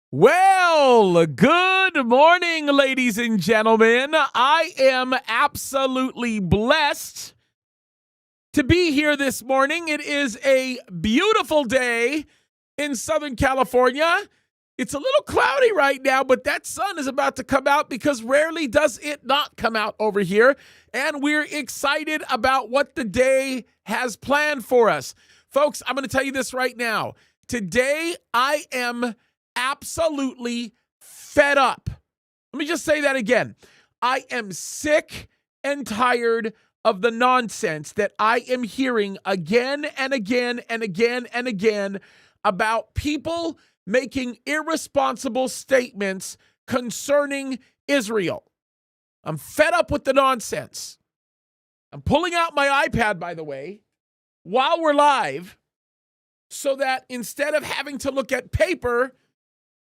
Well, good morning, ladies and gentlemen. I am absolutely blessed to be here this morning. It is a beautiful day in Southern California. It's a little cloudy right now, but that sun is about to come out because rarely does it not come out over here. And we're excited about what the day has planned for us. Folks, I'm going to tell you this right now. Today, I am absolutely fed up. Let me just say that again. I am sick and tired of the nonsense that I am hearing again and again and again and again about people making irresponsible statements concerning Israel. I'm fed up with the nonsense. I'm pulling out my iPad, by the way, while we're live, so that instead of having to look at paper,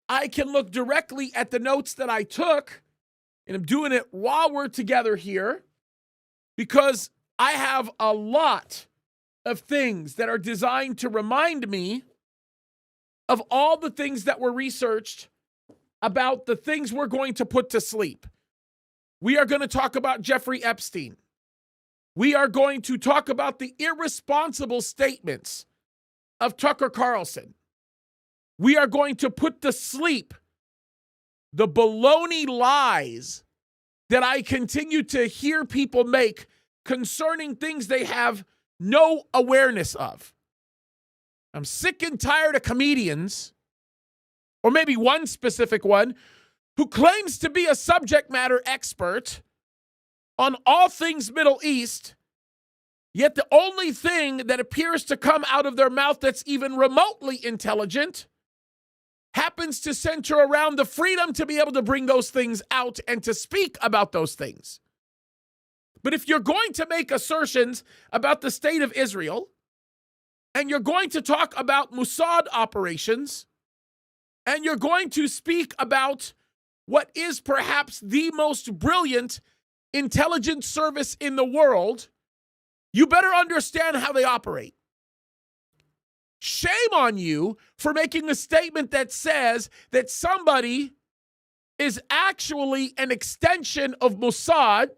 I can look directly at the notes that I took, and I'm doing it while we're together here because I have a lot of things that are designed to remind me of all the things that were researched about the things we're going to put to sleep. We are going to talk about Jeffrey Epstein. We are going to talk about the irresponsible statements of Tucker Carlson. We are going to put to sleep the baloney lies that I continue to hear people make concerning things they have no awareness of. I'm sick and tired of comedians, or maybe one specific one, who claims to be a subject matter expert on all things Middle East, yet the only thing that appears to come out of their mouth that's even remotely intelligent happens to center around the freedom to be able to bring those things out and to speak about those things. But if you're going to make assertions about the state of Israel, and you're going to talk about Mossad operations, and you're going to speak about what is perhaps the most brilliant intelligence service in the world, you better understand how they operate. Shame on you for making a statement that says that somebody is actually an extension of Mossad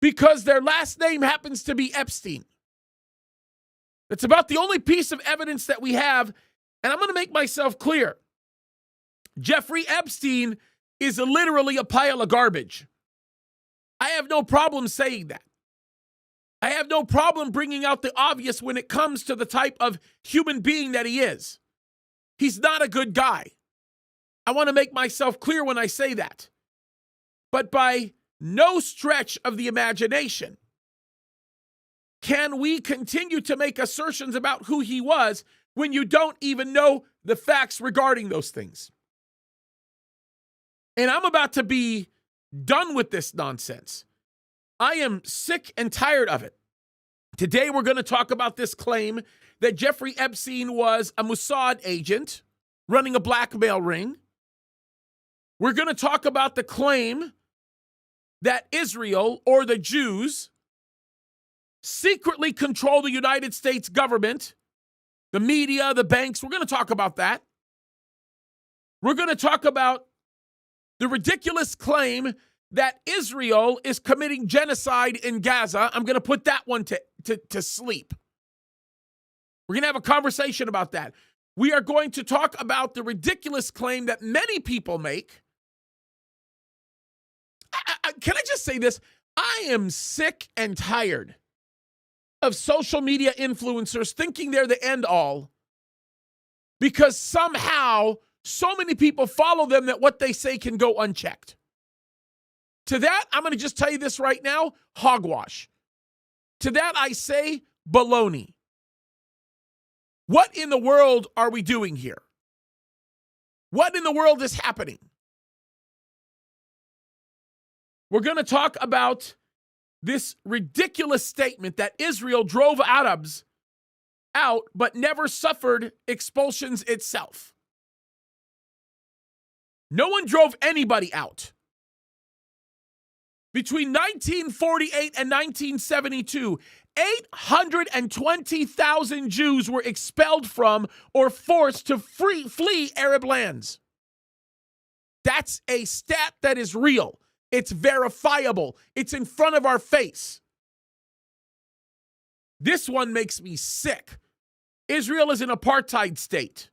because their last name happens to be Epstein. That's about the only piece of evidence that we have, and I'm going to make myself clear. Jeffrey Epstein is literally a pile of garbage. I have no problem saying that. I have no problem bringing out the obvious when it comes to the type of human being that he is. He's not a good guy. I want to make myself clear when I say that. But by no stretch of the imagination can we continue to make assertions about who he was when you don't even know the facts regarding those things. And I'm about to be done with this nonsense. I am sick and tired of it. Today, we're going to talk about this claim that Jeffrey Epstein was a Mossad agent running a blackmail ring. We're going to talk about the claim that Israel, or the Jews, secretly control the United States government, the media, the banks. We're going to talk about that. We're going to talk about the ridiculous claim that Israel is committing genocide in Gaza. I'm going to put that one to sleep. We're going to have a conversation about that. We are going to talk about the ridiculous claim that many people make. Can I just say this? I am sick and tired of social media influencers thinking they're the end all because somehow so many people follow them that what they say can go unchecked. To that, I'm going to just tell you this right now, hogwash. To that, I say baloney. What in the world are we doing here? What in the world is happening? We're going to talk about this ridiculous statement that Israel drove Arabs out, but never suffered expulsions itself. No one drove anybody out. Between 1948 and 1972, 820,000 Jews were expelled from or forced to flee Arab lands. That's a stat that is real. It's verifiable. It's in front of our face. This one makes me sick. Israel is an apartheid state.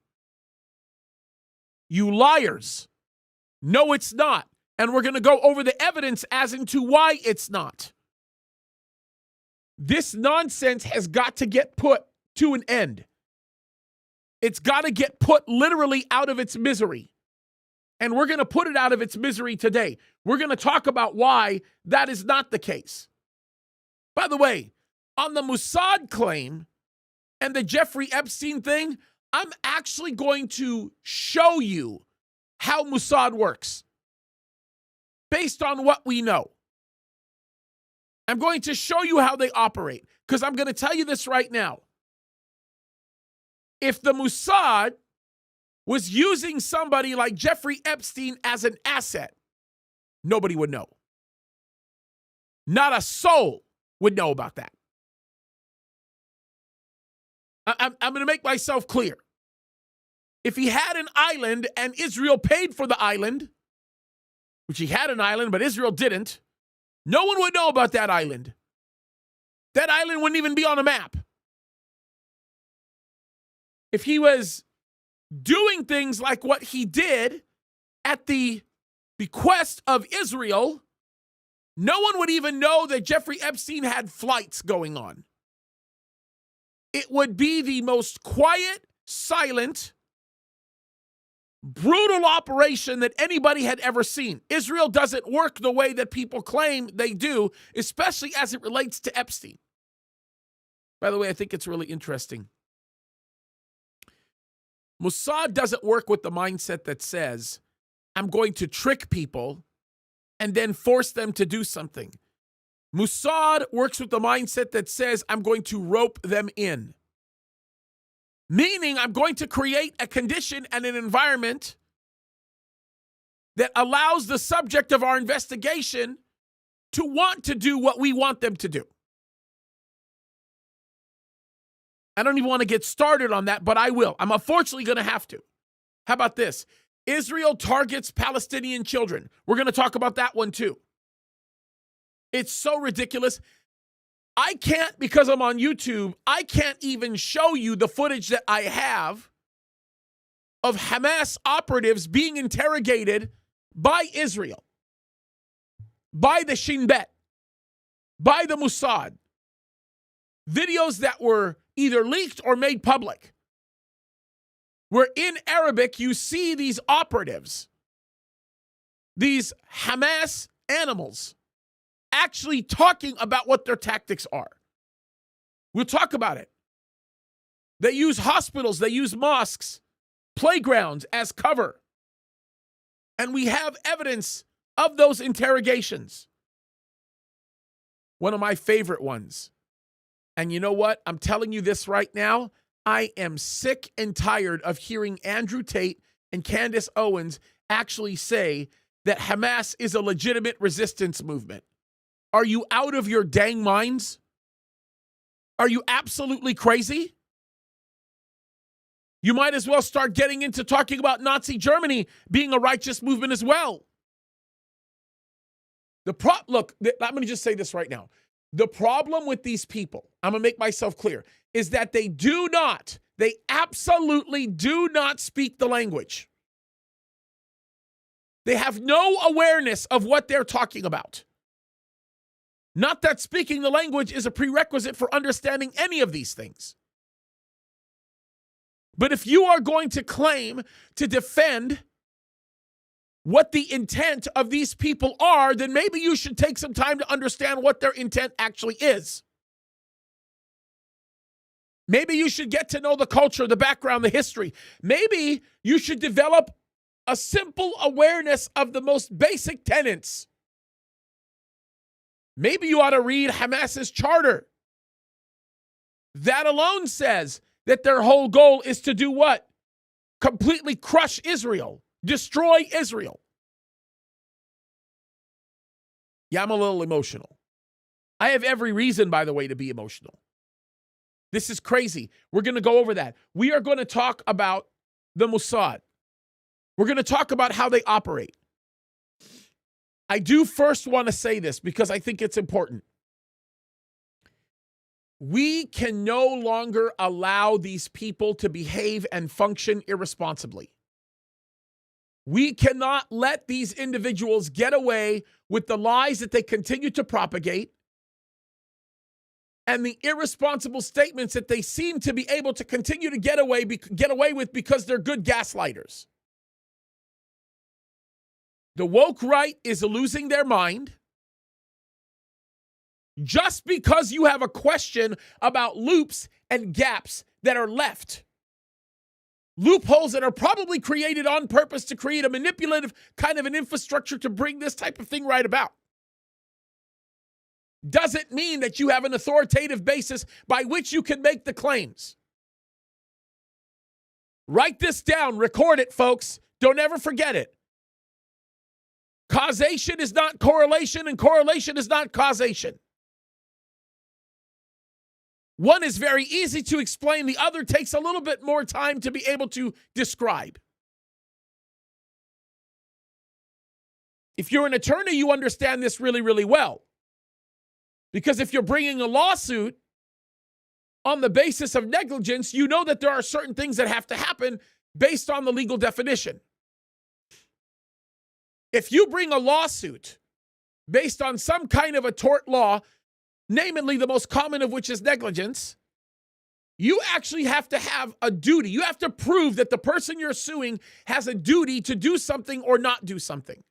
You liars. No, it's not. And we're going to go over the evidence as into why it's not. This nonsense has got to get put to an end. It's got to get put literally out of its misery. And we're going to put it out of its misery today. We're going to talk about why that is not the case. By the way, on the Mossad claim and the Jeffrey Epstein thing, I'm actually going to show you how Mossad works based on what we know. I'm going to show you how they operate because I'm going to tell you this right now. If the Mossad was using somebody like Jeffrey Epstein as an asset, nobody would know. Not a soul would know about that. I'm going to make myself clear. If he had an island and Israel paid for the island, which he had an island, but Israel didn't, no one would know about that island. That island wouldn't even be on a map. If he was doing things like what he did at the bequest of Israel, no one would even know that Jeffrey Epstein had flights going on. It would be the most quiet, silent, brutal operation that anybody had ever seen. Israel doesn't work the way that people claim they do, especially as it relates to Epstein. By the way, I think it's really interesting. Mossad doesn't work with the mindset that says, I'm going to trick people and then force them to do something. Mossad works with the mindset that says, I'm going to rope them in. Meaning, I'm going to create a condition and an environment that allows the subject of our investigation to want to do what we want them to do. I don't even want to get started on that, but I will. I'm unfortunately going to have to. How about this? Israel targets Palestinian children. We're going to talk about that one too. It's so ridiculous. I can't, because I'm on YouTube, I can't even show you the footage that I have of Hamas operatives being interrogated by Israel, by the Shin Bet, by the Mossad. Videos that were either leaked or made public, where in Arabic you see these operatives, these Hamas animals, actually talking about what their tactics are. We'll talk about it. They use hospitals, they use mosques, playgrounds as cover. And we have evidence of those interrogations. One of my favorite ones. And you know what? I'm telling you this right now. I am sick and tired of hearing Andrew Tate and Candace Owens actually say that Hamas is a legitimate resistance movement. Are you out of your dang minds? Are you absolutely crazy? You might as well start getting into talking about Nazi Germany being a righteous movement as well. Look, I'm going to just say this right now. The problem with these people, I'm going to make myself clear, is that they absolutely do not speak the language. They have no awareness of what they're talking about. Not that speaking the language is a prerequisite for understanding any of these things. But if you are going to claim to defend what the intent of these people are, then maybe you should take some time to understand what their intent actually is. Maybe you should get to know the culture, the background, the history. Maybe you should develop a simple awareness of the most basic tenets. Maybe you ought to read Hamas's charter. That alone says that their whole goal is to do what? Completely crush Israel, destroy Israel. Yeah, I'm a little emotional. I have every reason, by the way, to be emotional. This is crazy. We're going to go over that. We are going to talk about the Mossad. We're going to talk about how they operate. I do first want to say this because I think it's important. We can no longer allow these people to behave and function irresponsibly. We cannot let these individuals get away with the lies that they continue to propagate and the irresponsible statements that they seem to be able to continue to get away with because they're good gaslighters. The woke right is losing their mind. Just because you have a question about loops and gaps that are left, loopholes that are probably created on purpose to create a manipulative kind of an infrastructure to bring this type of thing right about, doesn't mean that you have an authoritative basis by which you can make the claims. Write this down, record it, folks. Don't ever forget it. Causation is not correlation, and correlation is not causation. One is very easy to explain. The other takes a little bit more time to be able to describe. If you're an attorney, you understand this really, really well. Because if you're bringing a lawsuit on the basis of negligence, you know that there are certain things that have to happen based on the legal definition. If you bring a lawsuit based on some kind of a tort law, namely the most common of which is negligence, you actually have to have a duty. You have to prove that the person you're suing has a duty to do something or not do something.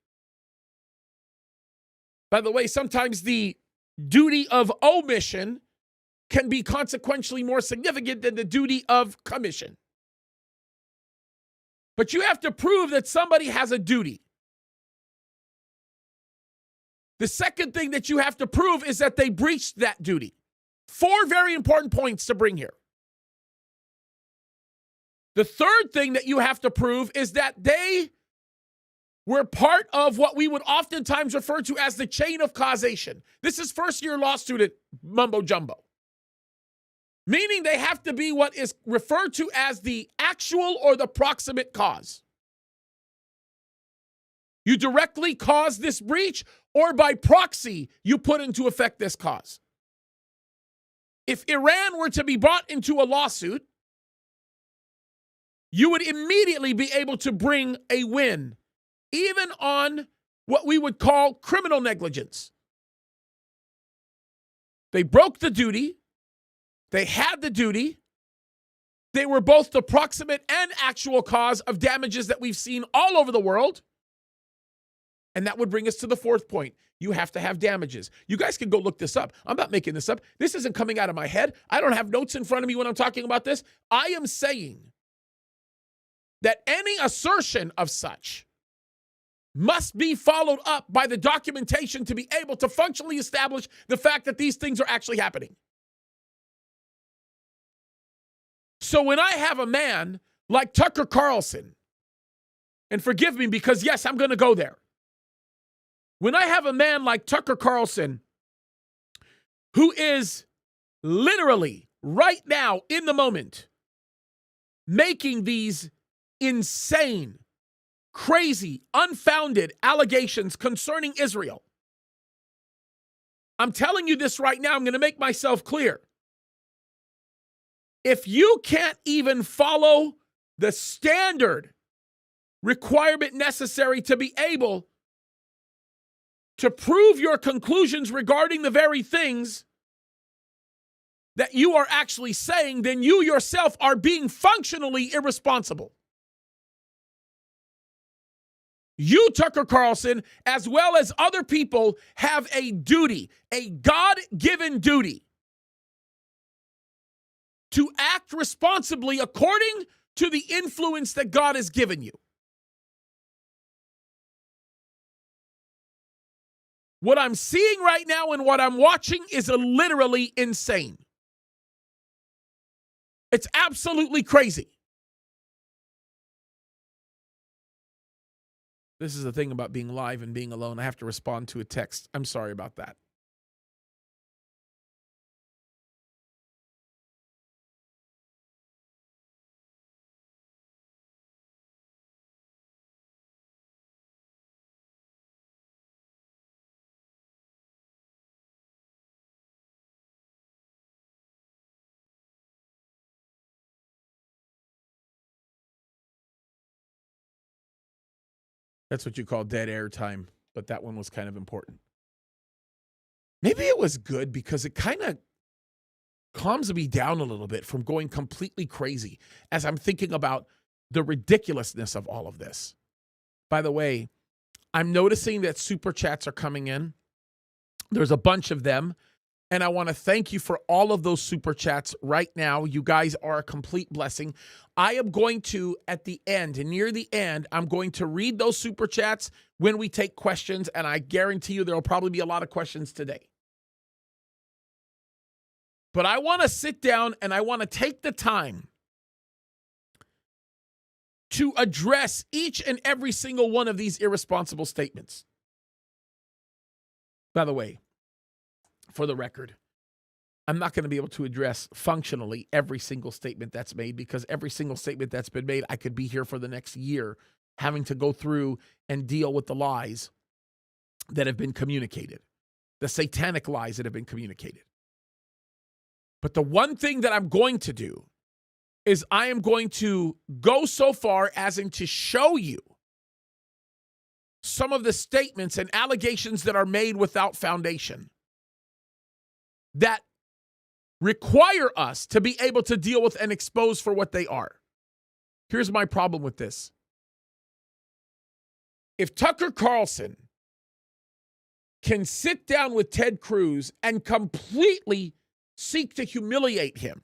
By the way, sometimes the duty of omission can be consequentially more significant than the duty of commission. But you have to prove that somebody has a duty. The second thing that you have to prove is that they breached that duty. 4 very important points to bring here. The third thing that you have to prove is that they were part of what we would oftentimes refer to as the chain of causation. This is first-year law student mumbo jumbo. Meaning they have to be what is referred to as the actual or the proximate cause. You directly cause this breach, or by proxy, you put into effect this cause. If Iran were to be brought into a lawsuit, you would immediately be able to bring a win, even on what we would call criminal negligence. They broke the duty. They had the duty. They were both the proximate and actual cause of damages that we've seen all over the world. And that would bring us to the fourth point. You have to have damages. You guys can go look this up. I'm not making this up. This isn't coming out of my head. I don't have notes in front of me when I'm talking about this. I am saying that any assertion of such must be followed up by the documentation to be able to functionally establish the fact that these things are actually happening. So when I have a man like Tucker Carlson, and forgive me because, yes, I'm going to go there. When I have a man like Tucker Carlson, who is literally right now in the moment making these insane, crazy, unfounded allegations concerning Israel, I'm telling you this right now. I'm going to make myself clear. If you can't even follow the standard requirement necessary to be able to prove your conclusions regarding the very things that you are actually saying, then you yourself are being functionally irresponsible. You, Tucker Carlson, as well as other people, have a duty, a God-given duty, to act responsibly according to the influence that God has given you. What I'm seeing right now and what I'm watching is literally insane. It's absolutely crazy. This is the thing about being live and being alone. I have to respond to a text. I'm sorry about that. That's what you call dead air time, but that one was kind of important. Maybe it was good because it kind of calms me down a little bit from going completely crazy as I'm thinking about the ridiculousness of all of this. By the way, I'm noticing that super chats are coming in. There's a bunch of them. And I want to thank you for all of those super chats right now. You guys are a complete blessing. I am going to, at the end, and near the end, I'm going to read those super chats when we take questions. And I guarantee you there will probably be a lot of questions today. But I want to sit down and I want to take the time to address each and every single one of these irresponsible statements. By the way, for the record, I'm not going to be able to address functionally every single statement that's made, because every single statement that's been made, I could be here for the next year having to go through and deal with the lies that have been communicated, the satanic lies that have been communicated. But the one thing that I'm going to do is I am going to go so far as in to show you some of the statements and allegations that are made without foundation that require us to be able to deal with and expose for what they are. Here's my problem with this. If Tucker Carlson can sit down with Ted Cruz and completely seek to humiliate him,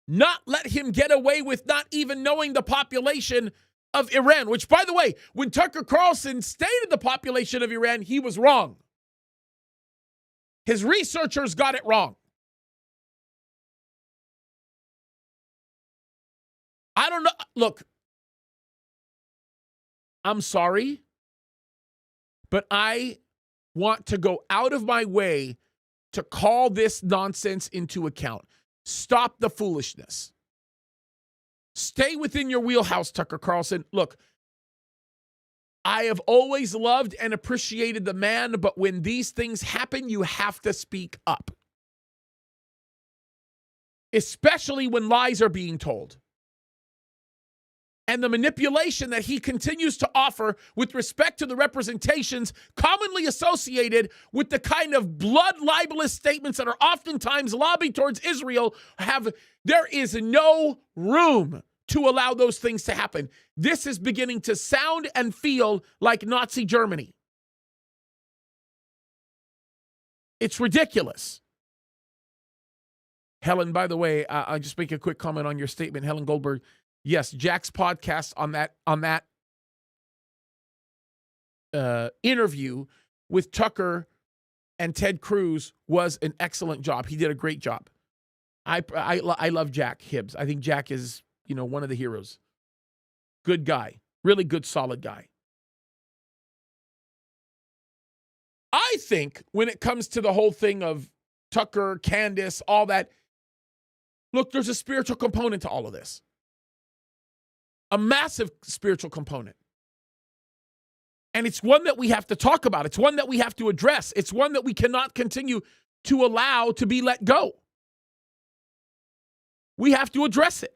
not let him get away with not even knowing the population of Iran, which, by the way, when Tucker Carlson stated the population of Iran, he was wrong. His researchers got it wrong. I don't know. Look, I'm sorry, but I want to go out of my way to call this nonsense into account. Stop the foolishness. Stay within your wheelhouse, Tucker Carlson. Look, I have always loved and appreciated the man, but when these things happen, you have to speak up. Especially when lies are being told. And the manipulation that he continues to offer with respect to the representations commonly associated with the kind of blood libelous statements that are oftentimes lobbied towards Israel there is no room to allow those things to happen. This is beginning to sound and feel like Nazi Germany. It's ridiculous. Helen, by the way, I'll just make a quick comment on your statement, Helen Goldberg. Yes, Jack's podcast on that interview with Tucker and Ted Cruz was an excellent job. He did a great job. I love Jack Hibbs. I think Jack is, one of the heroes. Good guy. Really good, solid guy. I think when it comes to the whole thing of Tucker, Candace, all that, look, there's a spiritual component to all of this. A massive spiritual component. And it's one that we have to talk about. It's one that we have to address. It's one that we cannot continue to allow to be let go. We have to address it.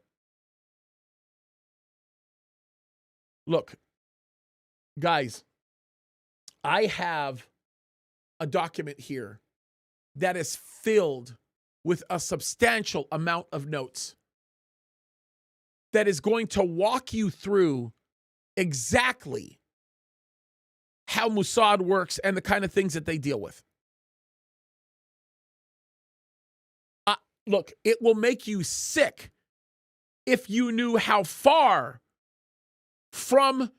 Look, guys, I have a document here that is filled with a substantial amount of notes that is going to walk you through exactly how Mossad works and the kind of things that they deal with. Look, it will make you sick if you knew how far from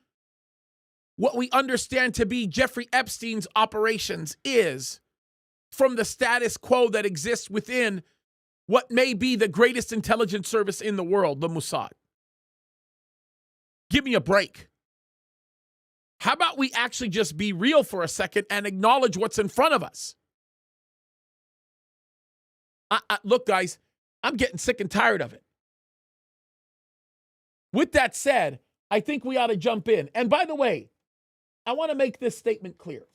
what we understand to be Jeffrey Epstein's operations is from the status quo that exists within what may be the greatest intelligence service in the world, the Mossad. Give me a break. How about we actually just be real for a second and acknowledge what's in front of us? Look, guys, I'm getting sick and tired of it. With that said, I think we ought to jump in. And by the way, I want to make this statement clear.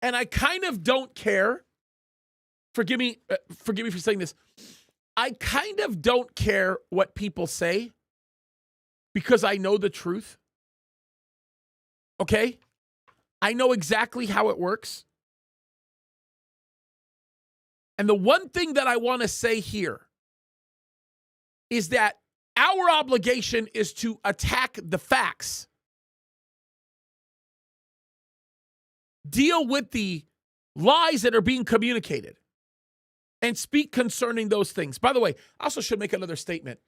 And I kind of don't care. Forgive me for saying this. I kind of don't care what people say because I know the truth. Okay? I know exactly how it works. And the one thing that I want to say here is that our obligation is to attack the facts. Deal with the lies that are being communicated and speak concerning those things. By the way, I also should make another statement.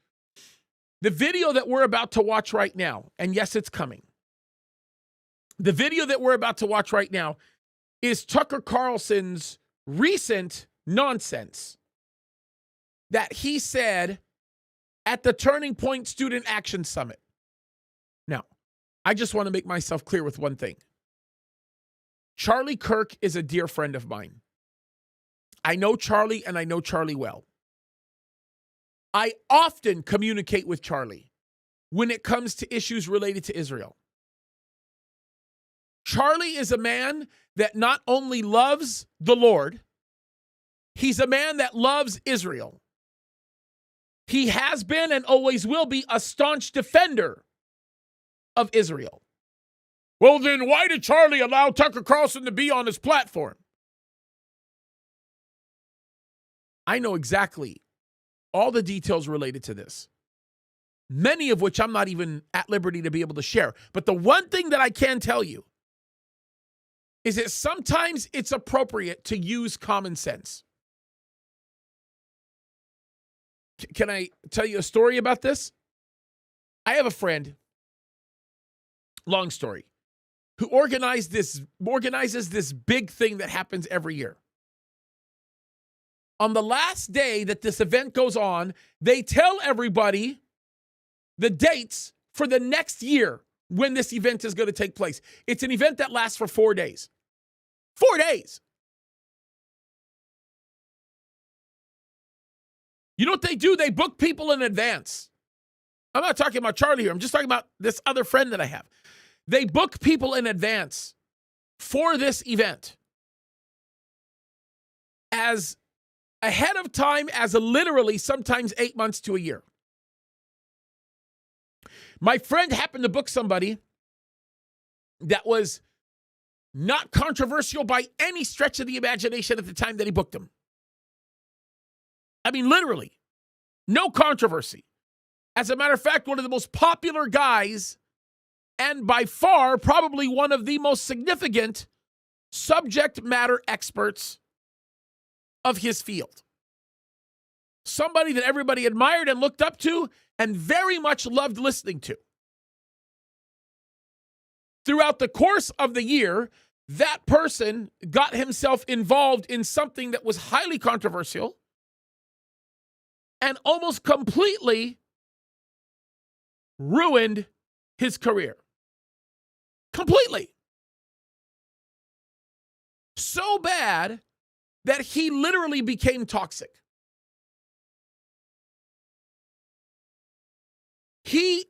The video that we're about to watch right now, and yes, it's coming. The video that we're about to watch right now is Tucker Carlson's recent nonsense that he said at the Turning Point Student Action Summit. Now, I just want to make myself clear with one thing. Charlie Kirk is a dear friend of mine. I know Charlie, and I know Charlie well. I often communicate with Charlie when it comes to issues related to Israel. Charlie is a man that not only loves the Lord, he's a man that loves Israel. He has been and always will be a staunch defender of Israel. Well, then why did Charlie allow Tucker Carlson to be on his platform? I know exactly all the details related to this, many of which I'm not even at liberty to be able to share. But the one thing that I can tell you is that sometimes it's appropriate to use common sense. Can I tell you a story about this? I have a friend, long story, who organizes this big thing that happens every year. On the last day that this event goes on, they tell everybody the dates for the next year when this event is going to take place. It's an event that lasts for 4 days. 4 days. You know what they do? They book people in advance. I'm not talking about Charlie here. I'm just talking about this other friend that I have. They book people in advance for this event as ahead of time as literally sometimes 8 months to a year. My friend happened to book somebody that was not controversial by any stretch of the imagination at the time that he booked him. I mean, literally, no controversy. As a matter of fact, one of the most popular guys, and by far probably one of the most significant subject matter experts of his field. Somebody that everybody admired and looked up to and very much loved listening to. Throughout the course of the year, that person got himself involved in something that was highly controversial and almost completely ruined his career. Completely. So bad that he literally became toxic. He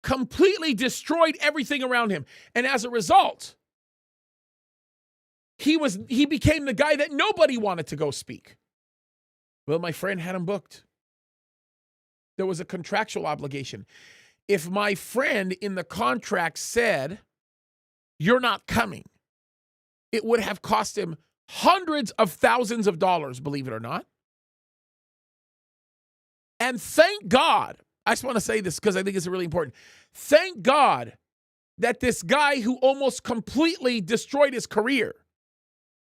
completely destroyed everything around him. And as a result, he became the guy that nobody wanted to go speak. Well, my friend had him booked. There was a contractual obligation. If my friend in the contract said, "You're not coming," it would have cost him hundreds of thousands of dollars, believe it or not. And thank God, I just want to say this because I think it's really important. Thank God that this guy who almost completely destroyed his career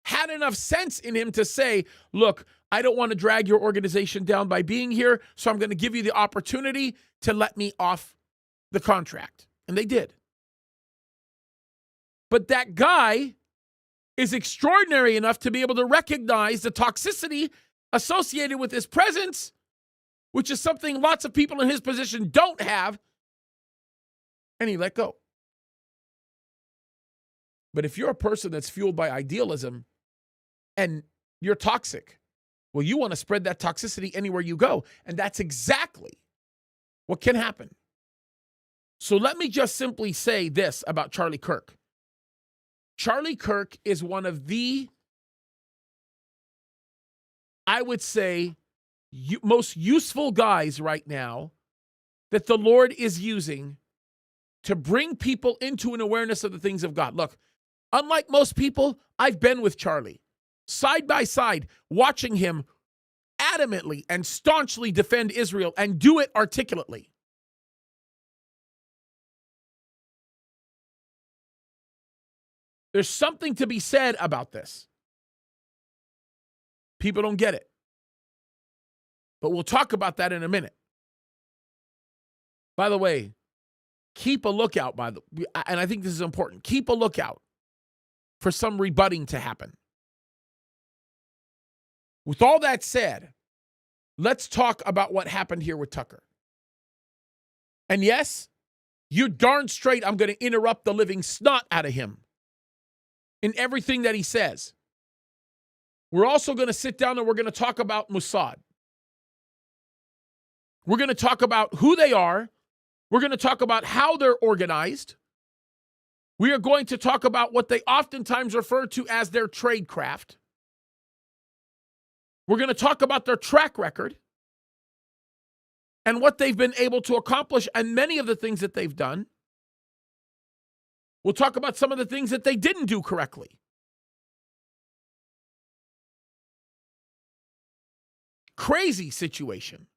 had enough sense in him to say, "Look, I don't want to drag your organization down by being here, so I'm going to give you the opportunity to let me off the contract." And they did. But that guy is extraordinary enough to be able to recognize the toxicity associated with his presence, which is something lots of people in his position don't have, and he let go. But if you're a person that's fueled by idealism and you're toxic, well, you want to spread that toxicity anywhere you go, and that's exactly what can happen. So let me just simply say this about Charlie Kirk. Charlie Kirk is one of the, I would say, most useful guys right now that the Lord is using to bring people into an awareness of the things of God. Look, unlike most people, I've been with Charlie side by side, watching him adamantly and staunchly defend Israel and do it articulately. There's something to be said about this. People don't get it. But we'll talk about that in a minute. By the way, keep a lookout, and I think this is important. Keep a lookout for some rebutting to happen. With all that said, let's talk about what happened here with Tucker. And yes, you're darn straight I'm going to interrupt the living snot out of him in everything that he says. We're also going to sit down and we're going to talk about Mossad. We're going to talk about who they are. We're going to talk about how they're organized. We are going to talk about what they oftentimes refer to as their tradecraft. We're going to talk about their track record and what they've been able to accomplish and many of the things that they've done. We'll talk about some of the things that they didn't do correctly. Crazy situation.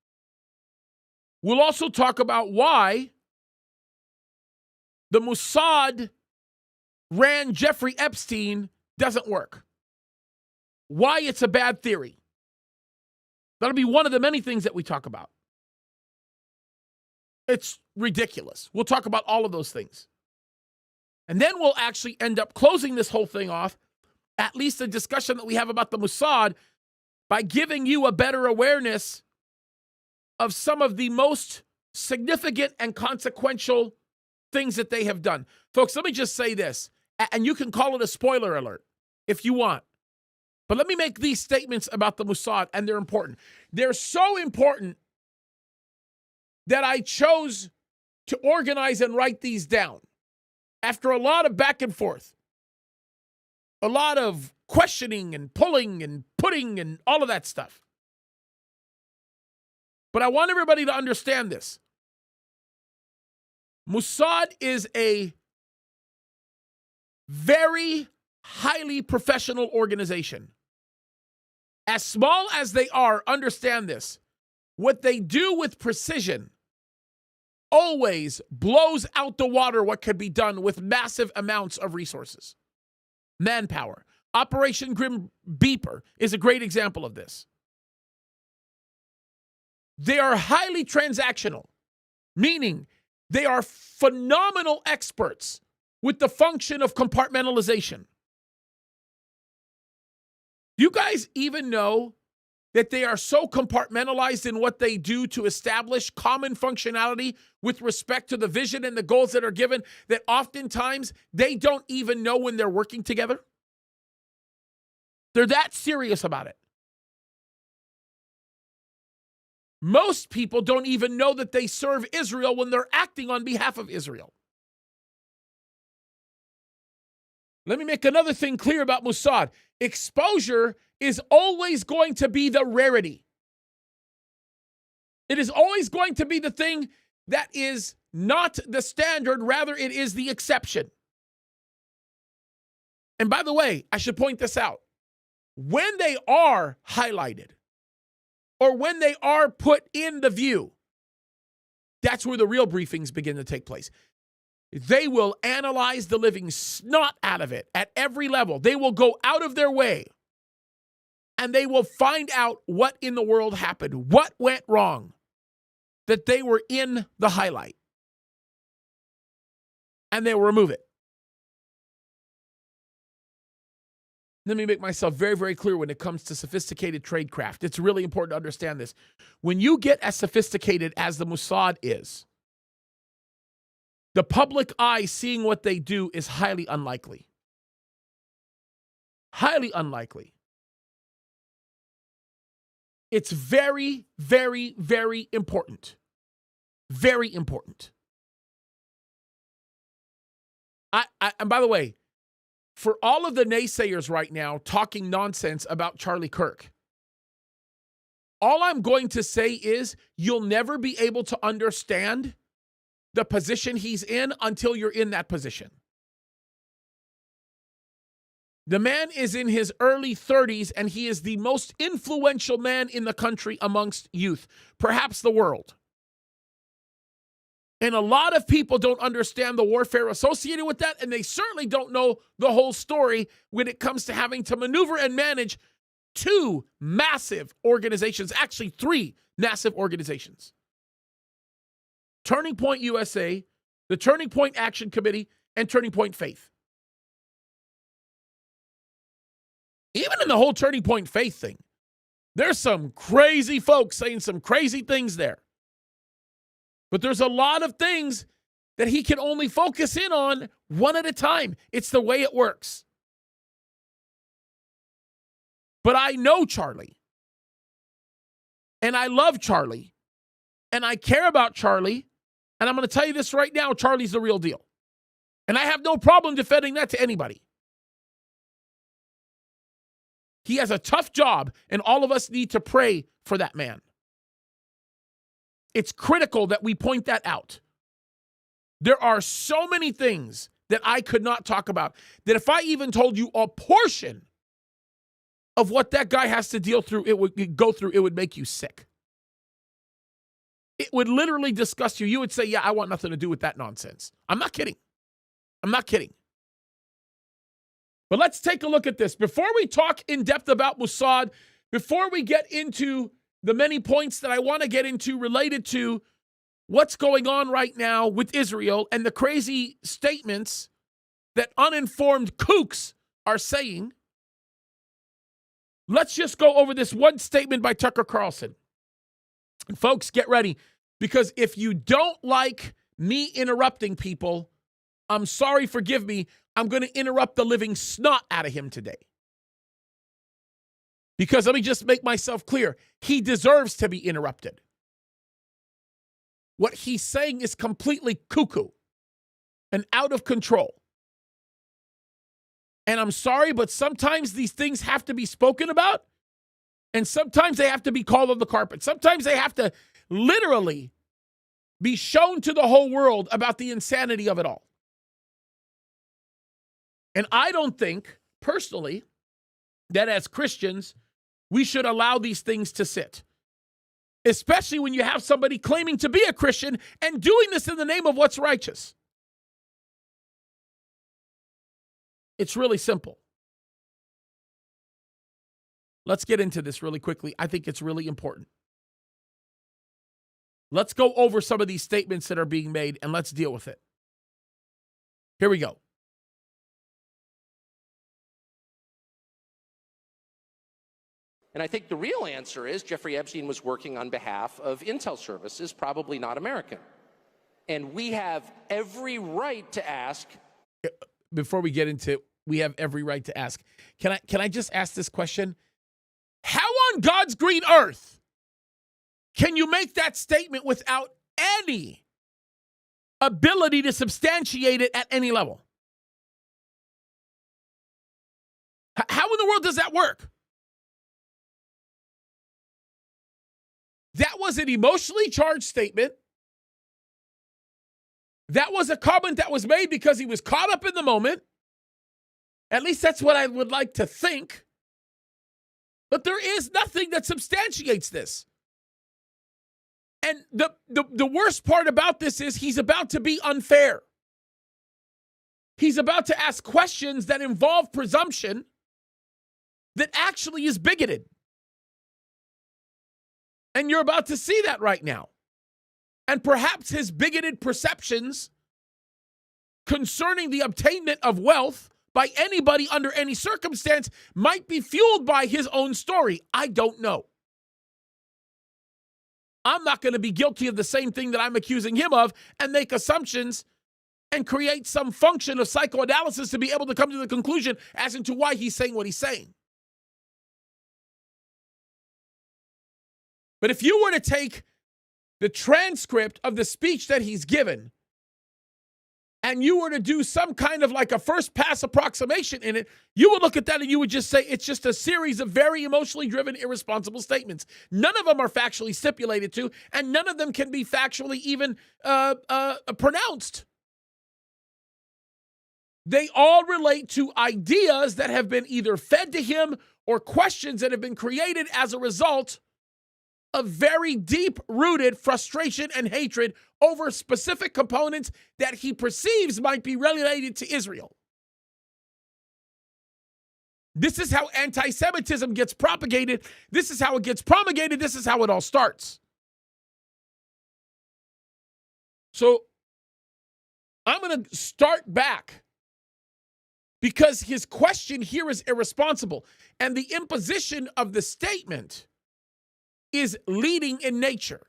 We'll also talk about why the Mossad ran Jeffrey Epstein doesn't work. Why it's a bad theory. That'll be one of the many things that we talk about. It's ridiculous. We'll talk about all of those things. And then we'll actually end up closing this whole thing off, at least the discussion that we have about the Mossad, by giving you a better awareness of some of the most significant and consequential things that they have done. Folks, let me just say this, and you can call it a spoiler alert if you want. But let me make these statements about the Mossad, and they're important. They're so important that I chose to organize and write these down after a lot of back and forth, a lot of questioning and pulling and putting and all of that stuff. But I want everybody to understand this. Mossad is a very highly professional organization. As small as they are, understand this. What they do with precision always blows out the water what could be done with massive amounts of resources. Manpower. Operation Grim Beeper is a great example of this. They are highly transactional, meaning they are phenomenal experts with the function of compartmentalization. You guys even know that they are so compartmentalized in what they do to establish common functionality with respect to the vision and the goals that are given that oftentimes they don't even know when they're working together? They're that serious about it. Most people don't even know that they serve Israel when they're acting on behalf of Israel. Let me make another thing clear about Mossad. Exposure is always going to be the rarity. It is always going to be the thing that is not the standard, rather it is the exception. And by the way, I should point this out. When they are highlighted, or when they are put in the view, that's where the real briefings begin to take place. They will analyze the living snot out of it at every level. They will go out of their way and they will find out what in the world happened, what went wrong, that they were in the highlight. And they will remove it. Let me make myself very, very clear when it comes to sophisticated tradecraft. It's really important to understand this. When you get as sophisticated as the Mossad is, the public eye seeing what they do is highly unlikely. Highly unlikely. It's very, very, very important. Very important. And by the way, for all of the naysayers right now talking nonsense about Charlie Kirk, All I'm going to say is you'll never be able to understand the position he's in until you're in that position. The man is in his early 30s, and he is the most influential man in the country amongst youth, perhaps the world. And a lot of people don't understand the warfare associated with that, and they certainly don't know the whole story when it comes to having to maneuver and manage two massive organizations, actually three massive organizations. Turning Point USA, the Turning Point Action Committee, and Turning Point Faith. Even in the whole Turning Point Faith thing, there's some crazy folks saying some crazy things there. But there's a lot of things that he can only focus in on one at a time. It's the way it works. But I know Charlie. And I love Charlie. And I care about Charlie. And I'm going to tell you this right now, Charlie's the real deal. And I have no problem defending that to anybody. He has a tough job, and all of us need to pray for that man. It's critical that we point that out. There are so many things that I could not talk about that if I even told you a portion of what that guy has to deal through, it would make you sick. It would literally disgust you. You would say, yeah, I want nothing to do with that nonsense. I'm not kidding. I'm not kidding. But let's take a look at this. Before we talk in depth about Mossad, before we get into the many points that I want to get into related to what's going on right now with Israel and the crazy statements that uninformed kooks are saying, let's just go over this one statement by Tucker Carlson. And folks, get ready, because if you don't like me interrupting people, I'm sorry, forgive me, I'm going to interrupt the living snot out of him today. Because let me just make myself clear. He deserves to be interrupted. What he's saying is completely cuckoo and out of control. And I'm sorry, but sometimes these things have to be spoken about, and sometimes they have to be called on the carpet. Sometimes they have to literally be shown to the whole world about the insanity of it all. And I don't think, personally, that as Christians, we should allow these things to sit. Especially when you have somebody claiming to be a Christian and doing this in the name of what's righteous. It's really simple. Let's get into this really quickly. I think it's really important. Let's go over some of these statements that are being made and let's deal with it. Here we go. And I think the real answer is Jeffrey Epstein was working on behalf of intel services, probably not American. And we have every right to ask. Before we get into it, we have every right to ask. Can I just ask this question? How on God's green earth can you make that statement without any ability to substantiate it at any level? How in the world does that work? That was an emotionally charged statement. That was a comment that was made because he was caught up in the moment. At least that's what I would like to think. But there is nothing that substantiates this. And the worst part about this is he's about to be unfair. He's about to ask questions that involve presumption that actually is bigoted. And you're about to see that right now. And perhaps his bigoted perceptions concerning the obtainment of wealth by anybody under any circumstance might be fueled by his own story. I don't know. I'm not going to be guilty of the same thing that I'm accusing him of and make assumptions and create some function of psychoanalysis to be able to come to the conclusion as into why he's saying what he's saying. But if you were to take the transcript of the speech that he's given and you were to do some kind of like a first pass approximation in it, you would look at that and you would just say it's just a series of very emotionally driven, irresponsible statements. None of them are factually stipulated to, and none of them can be factually even pronounced. They all relate to ideas that have been either fed to him or questions that have been created as a result of very deep-rooted frustration and hatred over specific components that he perceives might be related to Israel. This is how anti-Semitism gets propagated. This is how it gets promulgated. This is how it all starts. So I'm going to start back because his question here is irresponsible, and the imposition of the statement is leading in nature.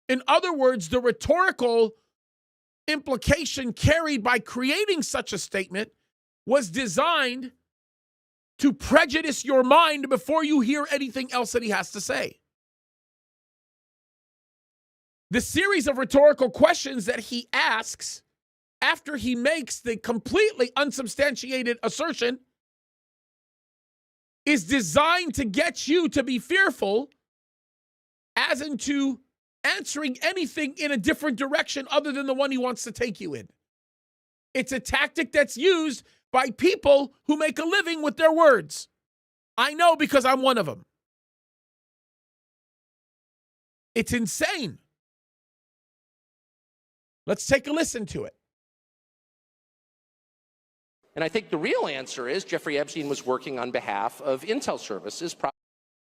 In other words, the rhetorical implication carried by creating such a statement was designed to prejudice your mind before you hear anything else that he has to say. The series of rhetorical questions that he asks after he makes the completely unsubstantiated assertion is designed to get you to be fearful as into answering anything in a different direction other than the one he wants to take you in. It's a tactic that's used by people who make a living with their words. I know because I'm one of them. It's insane. Let's take a listen to it. And I think the real answer is Jeffrey Epstein was working on behalf of intel services.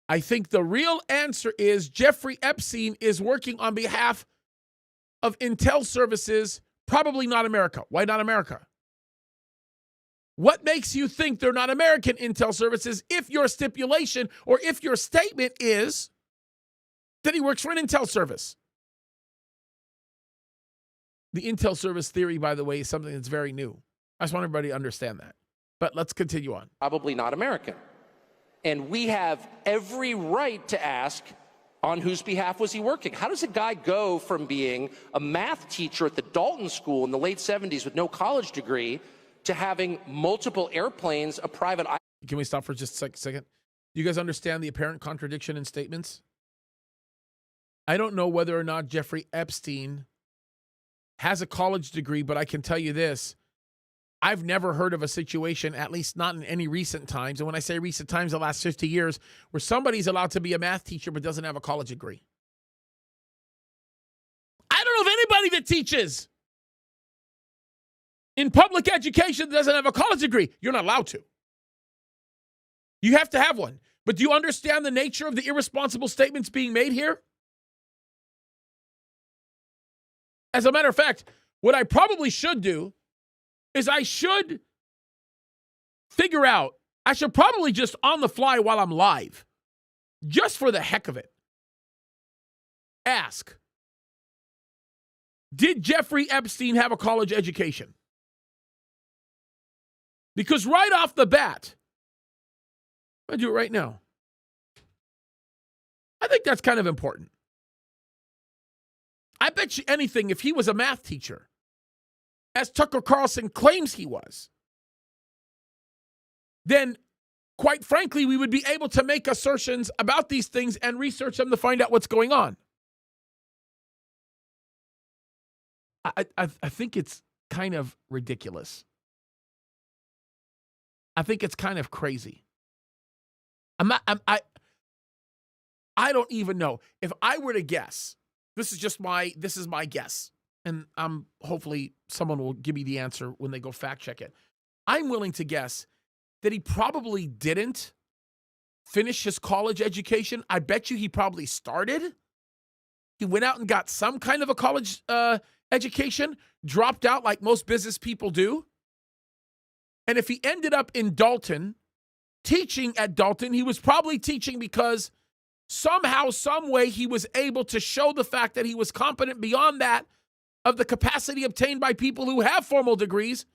I think the real answer is Jeffrey Epstein is working on behalf of intel services, probably not America. Why not America? What makes you think they're not American intel services if your stipulation or if your statement is that he works for an intel service? The intel service theory, by the way, is something that's very new. I just want everybody to understand that. But let's continue on. Probably not American. And we have every right to ask, on whose behalf was he working? How does a guy go from being a math teacher at the Dalton School in the late 70s with no college degree to having multiple airplanes, a private... Can we stop for just a second? Do you guys understand the apparent contradiction in statements? I don't know whether or not Jeffrey Epstein has a college degree, but I can tell you this. I've never heard of a situation, at least not in any recent times, and when I say recent times, the last 50 years, where somebody's allowed to be a math teacher but doesn't have a college degree. I don't know of anybody that teaches in public education that doesn't have a college degree. You're not allowed to. You have to have one. But do you understand the nature of the irresponsible statements being made here? As a matter of fact, what I probably should do is I should figure out, I should probably just on the fly while I'm live, just for the heck of it, ask, did Jeffrey Epstein have a college education? Because right off the bat, I'm going to do it right now. I think that's kind of important. I bet you anything, if he was a math teacher, as Tucker Carlson claims he was, then, quite frankly, we would be able to make assertions about these things and research them to find out what's going on. I think it's kind of ridiculous. I think it's kind of crazy. I don't even know. If I were to guess, this is my guess. And hopefully someone will give me the answer when they go fact check it. I'm willing to guess that he probably didn't finish his college education. I bet you he probably started. He went out and got some kind of a college education, dropped out like most business people do. And if he ended up in Dalton, teaching at Dalton, he was probably teaching because somehow, some way, he was able to show the fact that he was competent beyond that of the capacity obtained by people who have formal degrees,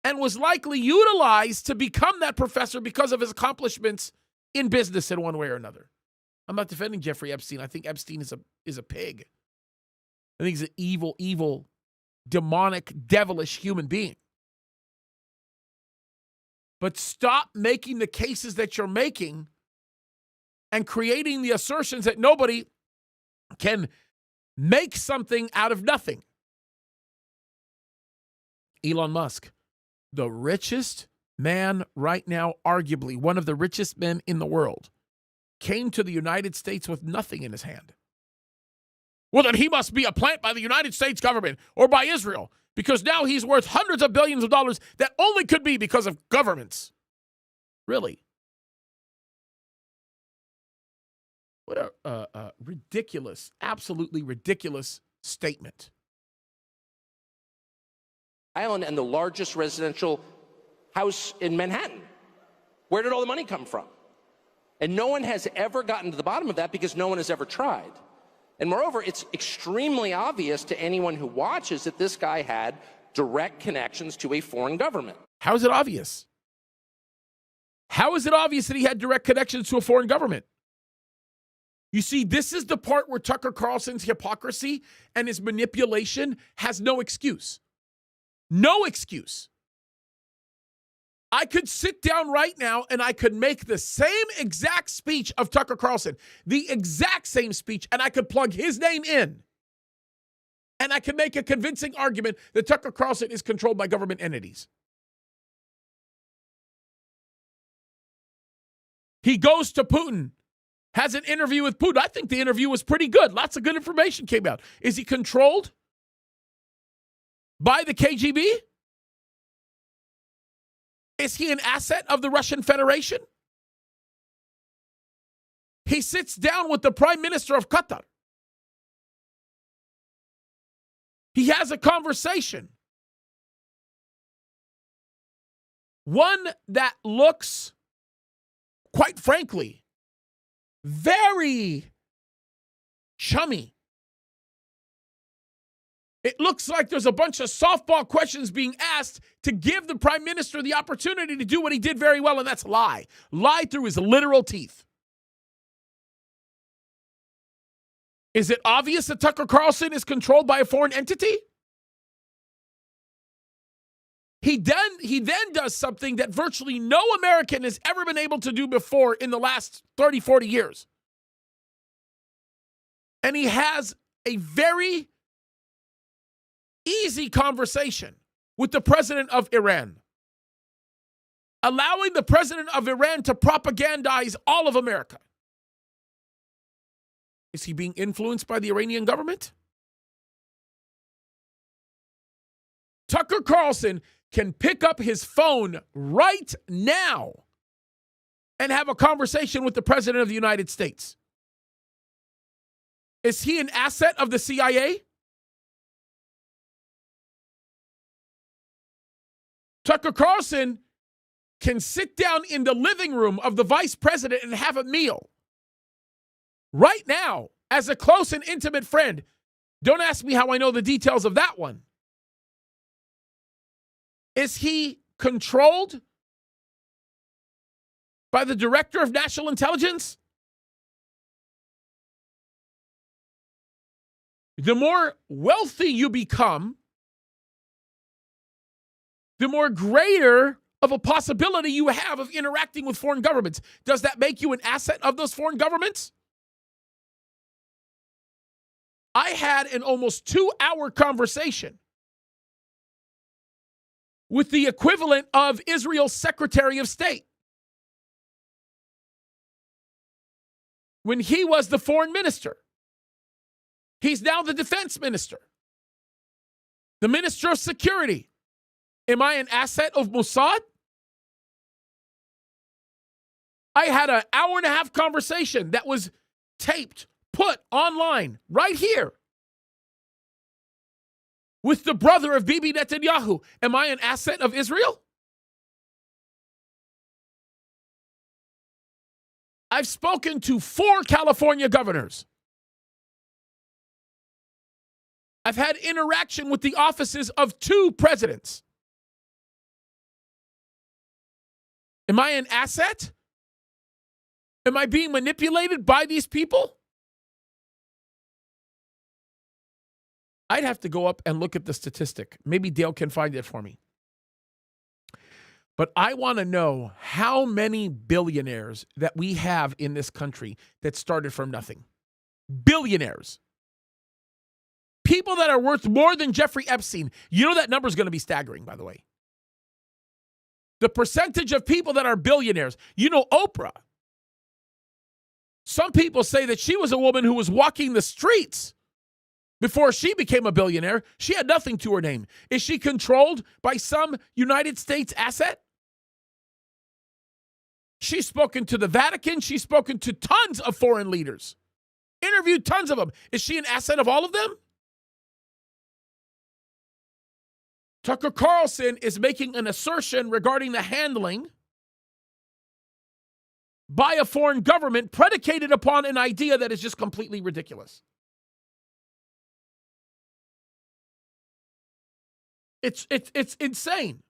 and was likely utilized to become that professor because of his accomplishments in business in one way or another. I'm not defending Jeffrey Epstein. I think Epstein is a pig. I think he's an evil, evil demonic, devilish human being. But stop making the cases that you're making and creating the assertions that nobody can make something out of nothing. Elon Musk, the richest man right now, arguably one of the richest men in the world, came to the United States with nothing in his hand. Well, then he must be a plant by the United States government or by Israel, because now he's worth hundreds of billions of dollars that only could be because of governments. Really? What a ridiculous, absolutely ridiculous statement. Island and the largest residential house in Manhattan. Where did all the money come from? And no one has ever gotten to the bottom of that because no one has ever tried. And moreover, it's extremely obvious to anyone who watches that this guy had direct connections to a foreign government. How is it obvious? How is it obvious that he had direct connections to a foreign government? You see, this is the part where Tucker Carlson's hypocrisy and his manipulation has no excuse. No excuse. I could sit down right now and I could make the same exact speech of Tucker Carlson, the exact same speech, and I could plug his name in. And I could make a convincing argument that Tucker Carlson is controlled by government entities. He goes to Putin, has an interview with Putin. I think the interview was pretty good. Lots of good information came out. Is he controlled by the KGB? Is he an asset of the Russian Federation? He sits down with the Prime Minister of Qatar. He has a conversation. One that looks, quite frankly, very chummy. It looks like there's a bunch of softball questions being asked to give the Prime Minister the opportunity to do what he did very well, and that's lie. Lie through his literal teeth. Is it obvious that Tucker Carlson is controlled by a foreign entity? He then does something that virtually no American has ever been able to do before in the last 30, 40 years. And he has a very easy conversation with the president of Iran, allowing the president of Iran to propagandize all of America. Is he being influenced by the Iranian government? Tucker Carlson can pick up his phone right now and have a conversation with the president of the United States. Is he an asset of the CIA? Tucker Carlson can sit down in the living room of the vice president and have a meal right now as a close and intimate friend. Don't ask me how I know the details of that one. Is he controlled by the director of national intelligence? The more wealthy you become, the more greater of a possibility you have of interacting with foreign governments. Does that make you an asset of those foreign governments? I had an almost 2-hour conversation with the equivalent of Israel's Secretary of State when he was the foreign minister. He's now the defense minister, the minister of security. Am I an asset of Mossad? I had an hour-and-a-half conversation that was taped, put online, right here, with the brother of Bibi Netanyahu. Am I an asset of Israel? I've spoken to 4 California governors. I've had interaction with the offices of 2 presidents. Am I an asset? Am I being manipulated by these people? I'd have to go up and look at the statistic. Maybe Dale can find it for me. But I want to know how many billionaires that we have in this country that started from nothing. Billionaires. People that are worth more than Jeffrey Epstein. You know that number is going to be staggering, by the way. The percentage of people that are billionaires. You know Oprah. Some people say that she was a woman who was walking the streets before she became a billionaire. She had nothing to her name. Is she controlled by some United States asset? She's spoken to the Vatican. She's spoken to tons of foreign leaders. Interviewed tons of them. Is she an asset of all of them? Tucker Carlson is making an assertion regarding the handling by a foreign government predicated upon an idea that is just completely ridiculous. It's insane.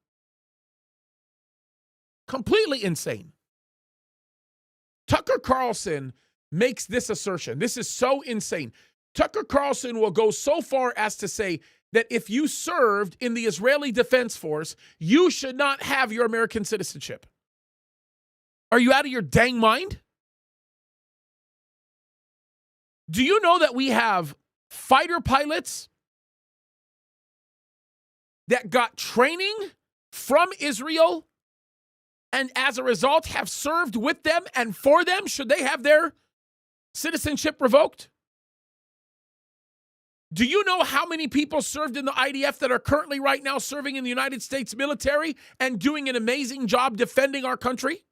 Completely insane. Tucker Carlson makes this assertion. This is so insane. Tucker Carlson will go so far as to say that if you served in the Israeli Defense Force, you should not have your American citizenship. Are you out of your dang mind? Do you know that we have fighter pilots that got training from Israel and as a result have served with them and for them? Should they have their citizenship revoked? Do you know how many people served in the IDF that are currently right now serving in the United States military and doing an amazing job defending our country?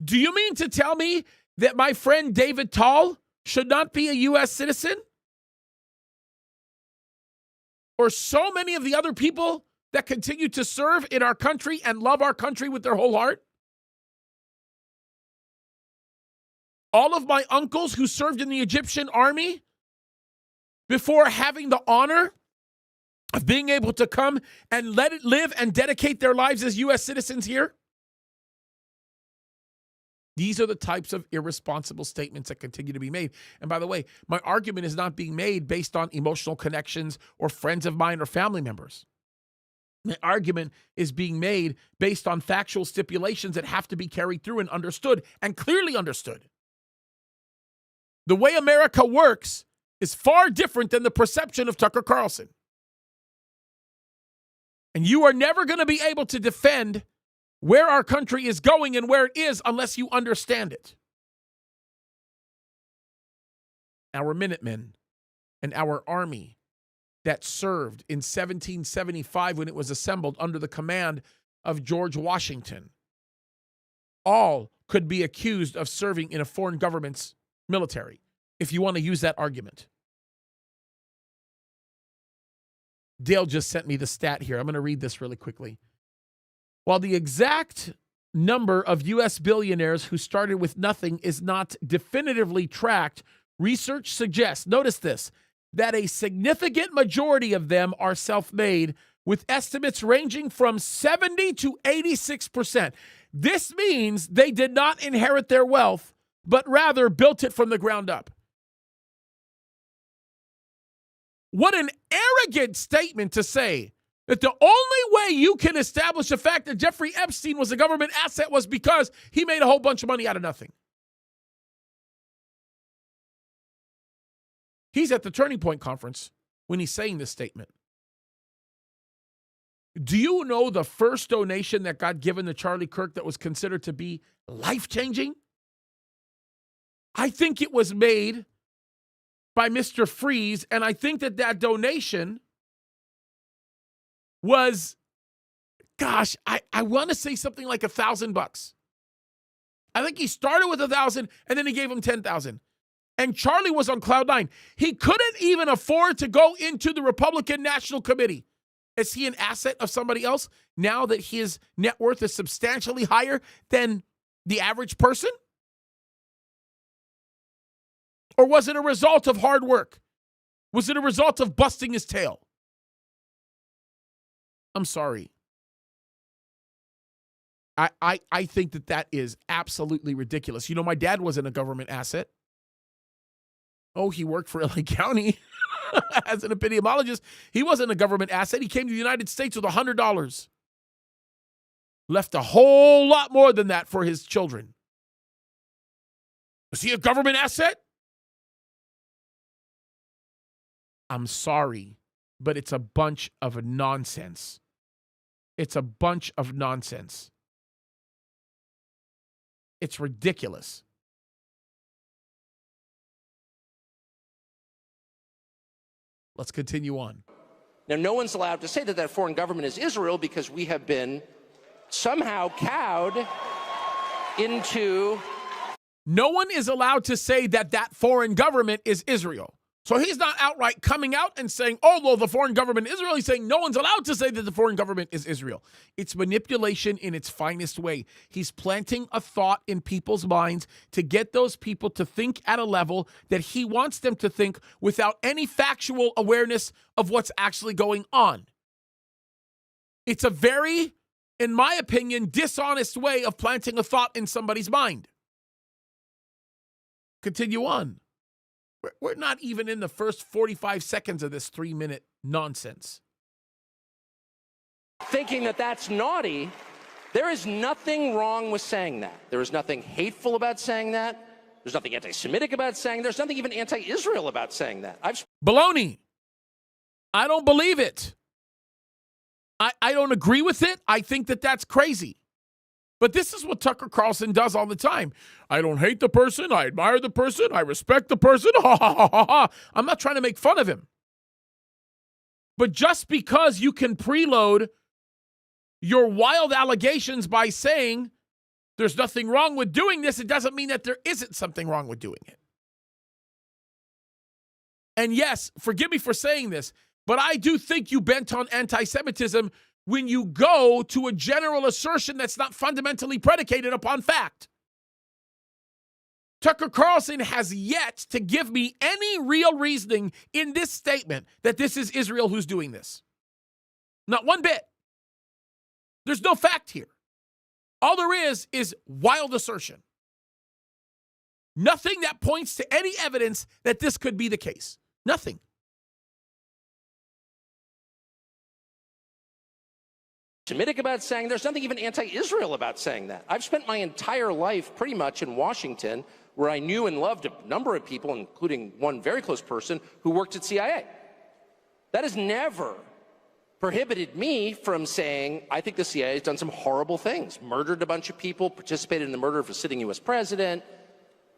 Do you mean to tell me that my friend David Tall should not be a U.S. citizen? Or so many of the other people that continue to serve in our country and love our country with their whole heart? All of my uncles who served in the Egyptian army before having the honor of being able to come and let it live and dedicate their lives as U.S. citizens here? These are the types of irresponsible statements that continue to be made. And by the way, my argument is not being made based on emotional connections or friends of mine or family members. My argument is being made based on factual stipulations that have to be carried through and understood, and clearly understood. The way America works is far different than the perception of Tucker Carlson. And you are never going to be able to defend where our country is going and where it is unless you understand it. Our Minutemen and our army that served in 1775 when it was assembled under the command of George Washington, all could be accused of serving in a foreign government's military, if you want to use that argument. Dale just sent me the stat here. I'm going to read this really quickly. While the exact number of U.S. billionaires who started with nothing is not definitively tracked, research suggests, notice this, that a significant majority of them are self-made, with estimates ranging from 70 to 86%. This means they did not inherit their wealth, but rather built it from the ground up. What an arrogant statement to say that the only way you can establish the fact that Jeffrey Epstein was a government asset was because he made a whole bunch of money out of nothing. He's at the Turning Point Conference when he's saying this statement. Do you know the first donation that got given to Charlie Kirk that was considered to be life-changing? I think it was made by Mr. Freeze, and I think that that donation was, gosh, I want to say something like $1,000. I think he started with 1,000 and then he gave him 10,000. And Charlie was on cloud nine. He couldn't even afford to go into the Republican National Committee. Is he an asset of somebody else now that his net worth is substantially higher than the average person? Or was it a result of hard work? Was it a result of busting his tail? I'm sorry. I think that is absolutely ridiculous. You know, my dad wasn't a government asset. Oh, he worked for LA County as an epidemiologist. He wasn't a government asset. He came to the United States with $100. Left a whole lot more than that for his children. Was he a government asset? I'm sorry, but it's a bunch of nonsense. It's a bunch of nonsense. It's ridiculous. Let's continue on. Now, no one's allowed to say that that foreign government is Israel because we have been somehow cowed into... No one is allowed to say that that foreign government is Israel. So he's not outright coming out and saying, oh, well, the foreign government is Israel. He's saying no one's allowed to say that the foreign government is Israel. It's manipulation in its finest way. He's planting a thought in people's minds to get those people to think at a level that he wants them to think without any factual awareness of what's actually going on. It's a very, in my opinion, dishonest way of planting a thought in somebody's mind. Continue on. We're not even in the first 45 seconds of this 3-minute nonsense. Thinking that that's naughty. There is nothing wrong with saying that. There is nothing hateful about saying that. There's nothing anti-Semitic about saying. There's nothing even anti-Israel about saying that. Baloney. I don't believe it. I don't agree with it. I think that that's crazy. But this is what Tucker Carlson does all the time. I don't hate the person. I admire the person. I respect the person. Ha, ha, ha, ha, ha. I'm not trying to make fun of him. But just because you can preload your wild allegations by saying there's nothing wrong with doing this, it doesn't mean that there isn't something wrong with doing it. And yes, forgive me for saying this, but I do think you bent on anti-Semitism when you go to a general assertion that's not fundamentally predicated upon fact. Tucker Carlson has yet to give me any real reasoning in this statement that this is Israel who's doing this. Not one bit. There's no fact here. All there is wild assertion. Nothing that points to any evidence that this could be the case. Nothing. Semitic about saying, there's nothing even anti-Israel about saying that. I've spent my entire life pretty much in Washington, where I knew and loved a number of people, including one very close person who worked at CIA. That has never prohibited me from saying, I think the CIA has done some horrible things, murdered a bunch of people, participated in the murder of a sitting U.S. president.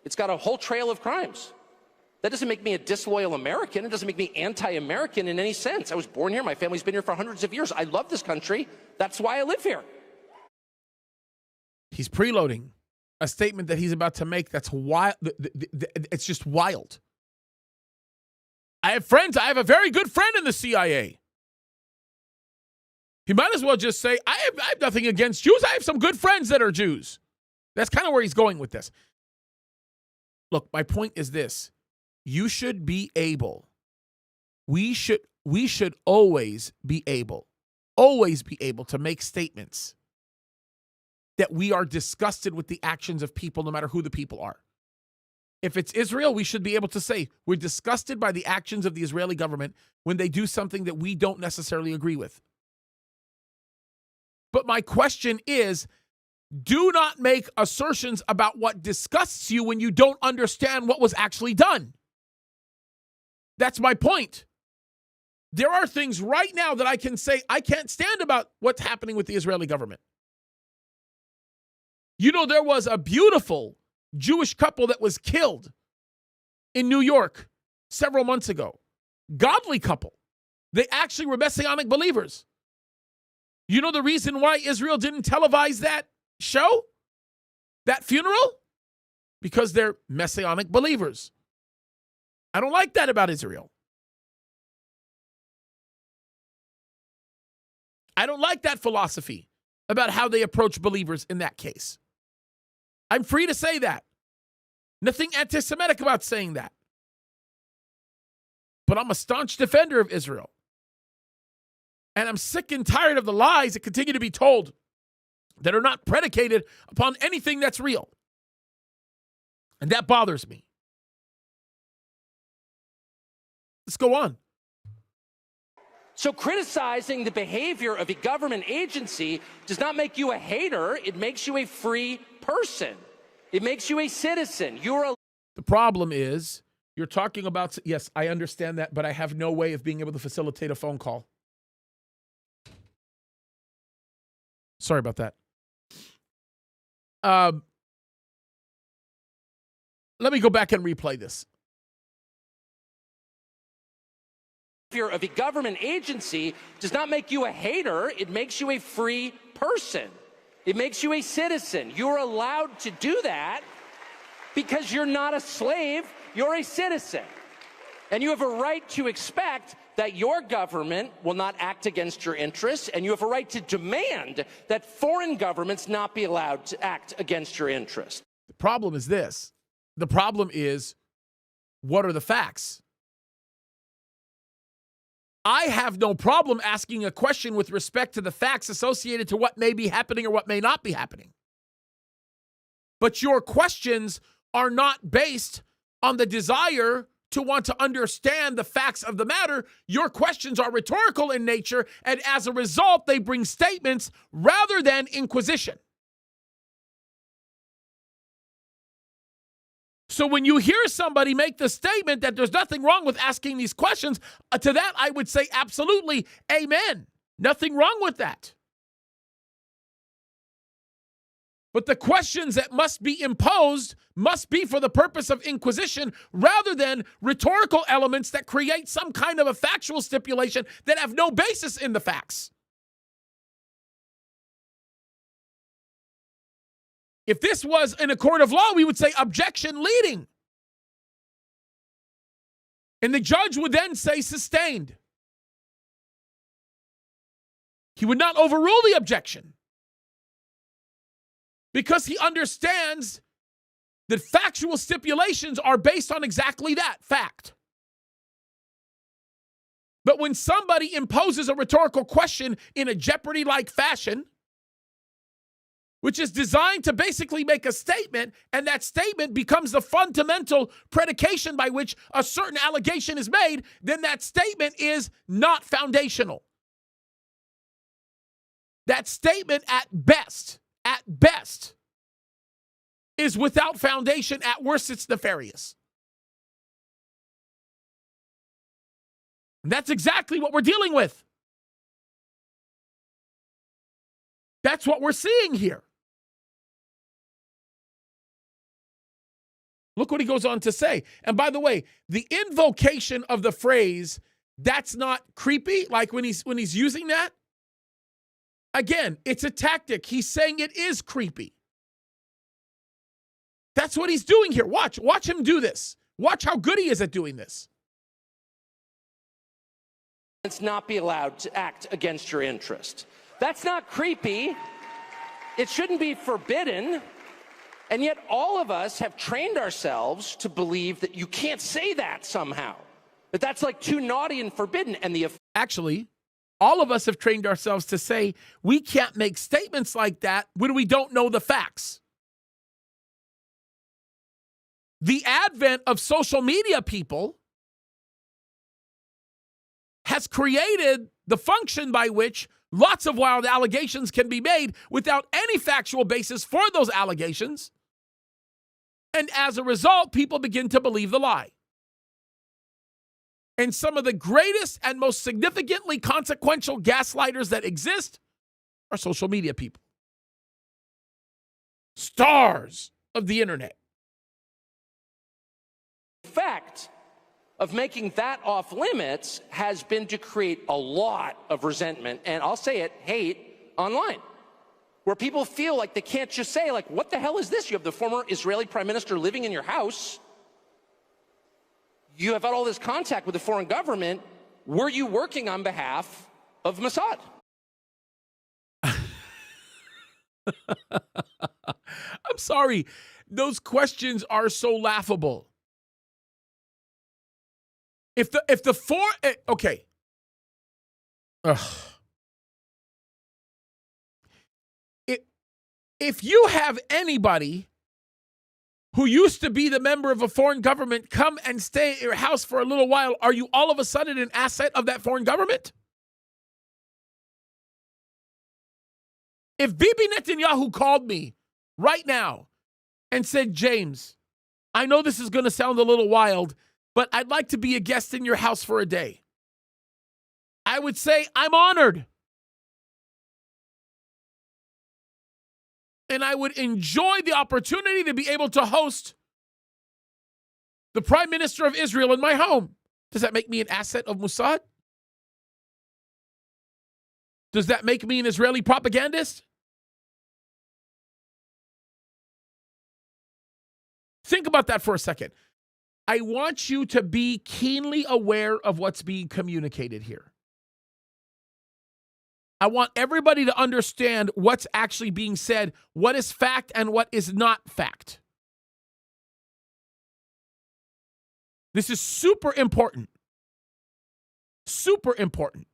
It's got a whole trail of crimes. That doesn't make me a disloyal American. It doesn't make me anti-American in any sense. I was born here. My family's been here for hundreds of years. I love this country. That's why I live here. He's preloading a statement that he's about to make that's wild. It's just wild. I have friends. I have a very good friend in the CIA. He might as well just say, I have nothing against Jews. I have some good friends that are Jews. That's kind of where he's going with this. Look, my point is this. You should be able, we should always be able to make statements that we are disgusted with the actions of people, no matter who the people are. If it's Israel, we should be able to say we're disgusted by the actions of the Israeli government when they do something that we don't necessarily agree with. But my question is, do not make assertions about what disgusts you when you don't understand what was actually done. That's my point. There are things right now that I can say I can't stand about what's happening with the Israeli government. You know, there was a beautiful Jewish couple that was killed in New York several months ago. Godly couple. They actually were Messianic believers. You know the reason why Israel didn't televise that show? That funeral? Because they're Messianic believers. I don't like that about Israel. I don't like that philosophy about how they approach believers in that case. I'm free to say that. Nothing anti-Semitic about saying that. But I'm a staunch defender of Israel. And I'm sick and tired of the lies that continue to be told that are not predicated upon anything that's real. And that bothers me. Let's go on. So criticizing the behavior of a government agency does not make you a hater. It makes you a free person. It makes you a citizen. The problem is you're talking about, yes, I understand that, but I have no way of being able to facilitate a phone call. Sorry about that. Let me go back and replay this. Behavior of a government agency does not make you a hater. It makes you a free person. It makes you a citizen. You're allowed to do that because you're not a slave. You're a citizen. And you have a right to expect that your government will not act against your interests, and you have a right to demand that foreign governments not be allowed to act against your interests. The problem is this. The problem is, what are the facts? I have no problem asking a question with respect to the facts associated to what may be happening or what may not be happening. But your questions are not based on the desire to want to understand the facts of the matter. Your questions are rhetorical in nature, and as a result, they bring statements rather than inquisition. So when you hear somebody make the statement that there's nothing wrong with asking these questions, to that I would say absolutely, amen. Nothing wrong with that. But the questions that must be imposed must be for the purpose of inquisition rather than rhetorical elements that create some kind of a factual stipulation that have no basis in the facts. If this was in a court of law, we would say objection leading. And the judge would then say sustained. He would not overrule the objection because he understands that factual stipulations are based on exactly that fact. But when somebody imposes a rhetorical question in a Jeopardy-like fashion, which is designed to basically make a statement, and that statement becomes the fundamental predication by which a certain allegation is made, then that statement is not foundational. That statement at best, is without foundation. At worst, it's nefarious. And that's exactly what we're dealing with. That's what we're seeing here. Look what he goes on to say. And by the way, the invocation of the phrase, that's not creepy, like when he's using that, again, it's a tactic. He's saying it is creepy. That's what he's doing here. Watch him do this. Watch how good he is at doing this. It's not be allowed to act against your interest. That's not creepy. It shouldn't be forbidden. And yet all of us have trained ourselves to believe that you can't say that somehow. That that's like too naughty and forbidden. And actually, all of us have trained ourselves to say we can't make statements like that when we don't know the facts. The advent of social media people has created the function by which lots of wild allegations can be made without any factual basis for those allegations. And as a result, people begin to believe the lie. And some of the greatest and most significantly consequential gaslighters that exist are social media people. Stars of the internet. Effect of making that off limits has been to create a lot of resentment, and I'll say it, hate online, where people feel like they can't just say, like, what the hell is this? You have the former Israeli prime minister living in your house. You have had all this contact with the foreign government. Were you working on behalf of Mossad? I'm sorry. Those questions are so laughable. Okay. Ugh. If you have anybody who used to be the member of a foreign government come and stay at your house for a little while, are you all of a sudden an asset of that foreign government? If Bibi Netanyahu called me right now and said, James, I know this is going to sound a little wild, but I'd like to be a guest in your house for a day, I would say, I'm honored. And I would enjoy the opportunity to be able to host the Prime Minister of Israel in my home. Does that make me an asset of Mossad? Does that make me an Israeli propagandist? Think about that for a second. I want you to be keenly aware of what's being communicated here. I want everybody to understand what's actually being said, what is fact and what is not fact. This is super important. Super important.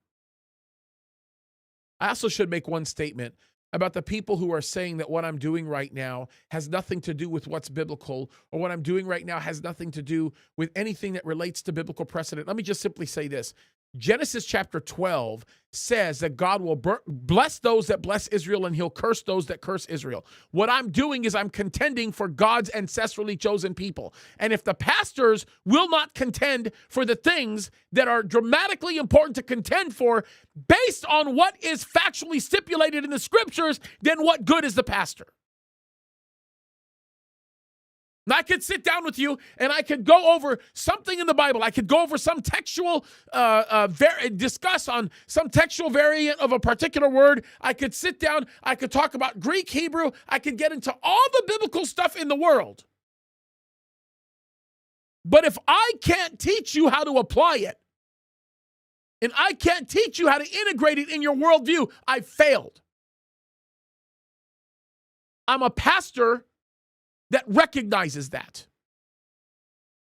I also should make one statement about the people who are saying that what I'm doing right now has nothing to do with what's biblical, or what I'm doing right now has nothing to do with anything that relates to biblical precedent. Let me just simply say this. Genesis chapter 12 says that God will bless those that bless Israel and he'll curse those that curse Israel. What I'm doing is I'm contending for God's ancestrally chosen people. And if the pastors will not contend for the things that are dramatically important to contend for based on what is factually stipulated in the scriptures, then what good is the pastor? And I could sit down with you and I could go over something in the Bible. I could go over some textual, discuss on some textual variant of a particular word. I could sit down. I could talk about Greek, Hebrew. I could get into all the biblical stuff in the world. But if I can't teach you how to apply it, and I can't teach you how to integrate it in your worldview, I failed. I'm a pastor that recognizes that.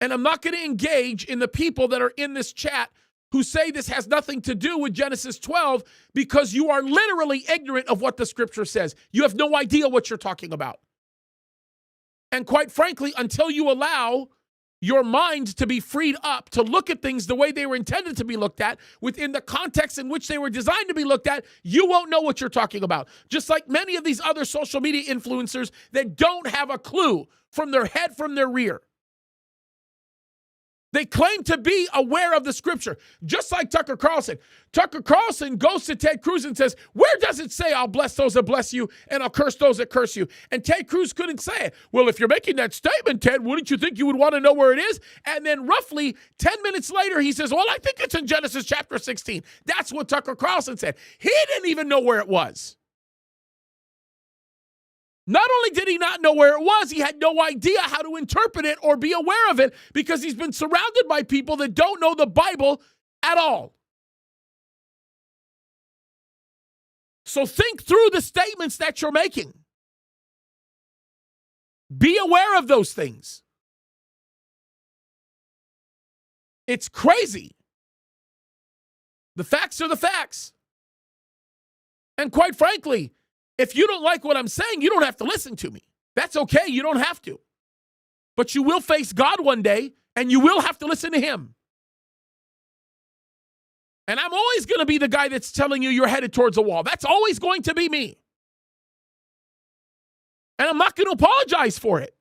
And I'm not going to engage in the people that are in this chat who say this has nothing to do with Genesis 12 because you are literally ignorant of what the scripture says. You have no idea what you're talking about. And quite frankly, until you allow your mind to be freed up to look at things the way they were intended to be looked at, within the context in which they were designed to be looked at, you won't know what you're talking about. Just like many of these other social media influencers that don't have a clue from their head, from their rear. They claim to be aware of the scripture, just like Tucker Carlson. Tucker Carlson goes to Ted Cruz and says, where does it say I'll bless those that bless you and I'll curse those that curse you? And Ted Cruz couldn't say it. Well, if you're making that statement, Ted, wouldn't you think you would want to know where it is? And then roughly 10 minutes later, he says, well, I think it's in Genesis chapter 16. That's what Tucker Carlson said. He didn't even know where it was. Not only did he not know where it was, he had no idea how to interpret it or be aware of it because he's been surrounded by people that don't know the Bible at all. So think through the statements that you're making. Be aware of those things. It's crazy. The facts are the facts. And quite frankly, if you don't like what I'm saying, you don't have to listen to me. That's okay. You don't have to. But you will face God one day, and you will have to listen to him. And I'm always going to be the guy that's telling you you're headed towards a wall. That's always going to be me. And I'm not going to apologize for it.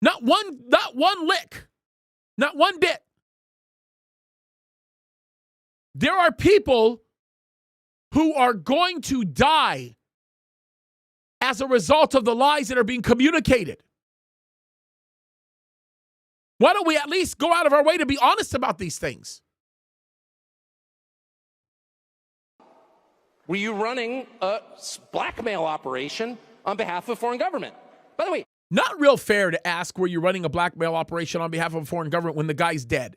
Not one lick. Not one bit. There are people who are going to die as a result of the lies that are being communicated. Why don't we at least go out of our way to be honest about these things? Were you running a blackmail operation on behalf of a foreign government? By the way, not real fair to ask were you running a blackmail operation on behalf of a foreign government when the guy's dead.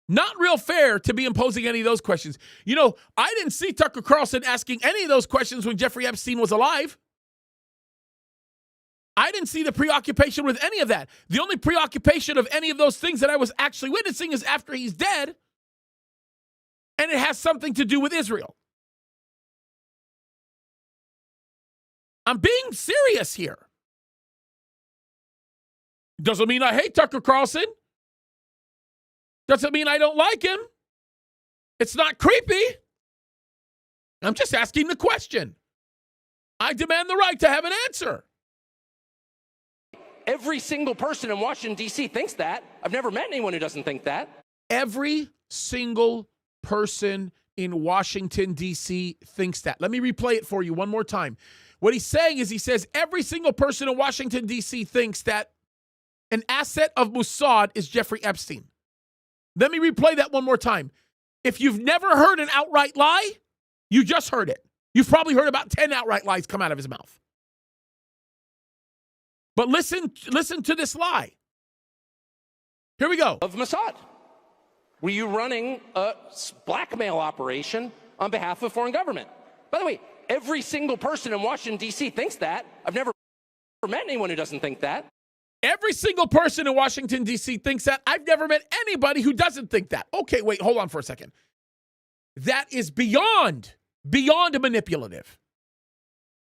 Not real fair to be imposing any of those questions. You know, I didn't see Tucker Carlson asking any of those questions when Jeffrey Epstein was alive. I didn't see the preoccupation with any of that. The only preoccupation of any of those things that I was actually witnessing is after he's dead, and it has something to do with Israel. I'm being serious here. Doesn't mean I hate Tucker Carlson. Doesn't mean I don't like him. It's not creepy. I'm just asking the question. I demand the right to have an answer. Every single person in Washington, D.C. thinks that. I've never met anyone who doesn't think that. Every single person in Washington, D.C. thinks that. Let me replay it for you one more time. What he's saying is, he says every single person in Washington, D.C. thinks that an asset of Mossad is Jeffrey Epstein. Let me replay that one more time. If you've never heard an outright lie, you just heard it. You've probably heard about 10 outright lies come out of his mouth. But listen to this lie. Here we go. Of Mossad. Were you running a blackmail operation on behalf of a foreign government? By the way, every single person in Washington, D.C. thinks that. I've never met anyone who doesn't think that. Every single person in Washington, D.C. thinks that. I've never met anybody who doesn't think that. Okay, wait, hold on for a second. That is beyond manipulative.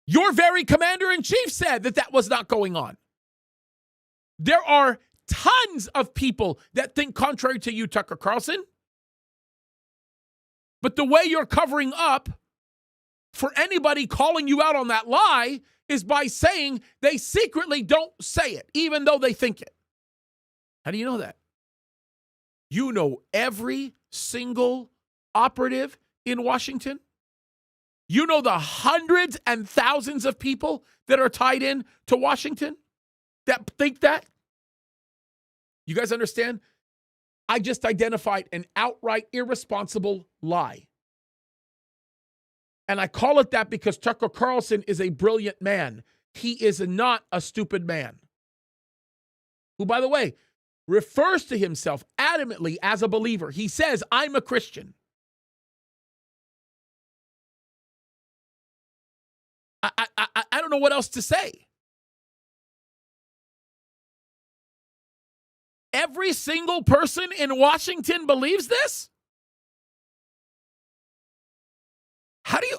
Your very commander-in-chief said that that was not going on. There are tons of people that think contrary to you, Tucker Carlson. But the way you're covering up for anybody calling you out on that lie is by saying they secretly don't say it, even though they think it. How do you know that? You know every single operative in Washington. You know the hundreds and thousands of people that are tied in to Washington that think that. You guys understand? I just identified an outright irresponsible lie. And I call it that because Tucker Carlson is a brilliant man. He is not a stupid man. Who, by the way, refers to himself adamantly as a believer. He says, I'm a Christian. I don't know what else to say. Every single person in Washington believes this?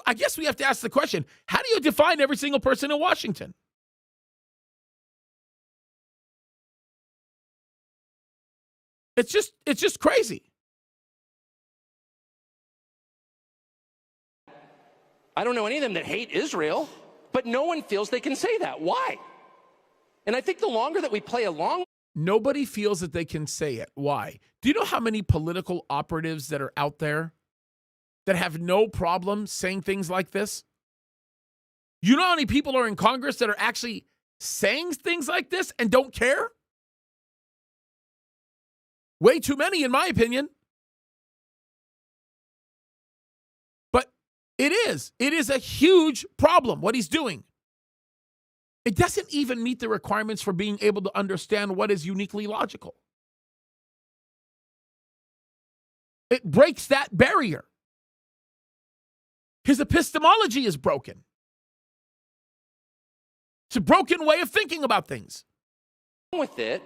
I guess we have to ask the question, how do you define every single person in Washington? It's just crazy. I don't know any of them that hate Israel, but no one feels they can say that. Why? And I think the longer that we play along, nobody feels that they can say it. Why? Do you know how many political operatives that are out there that have no problem saying things like this? You know how many people are in Congress that are actually saying things like this and don't care? Way too many, in my opinion. But it is a huge problem, what he's doing. It doesn't even meet the requirements for being able to understand what is uniquely logical. It breaks that barrier. His epistemology is broken. It's a broken way of thinking about things. With it,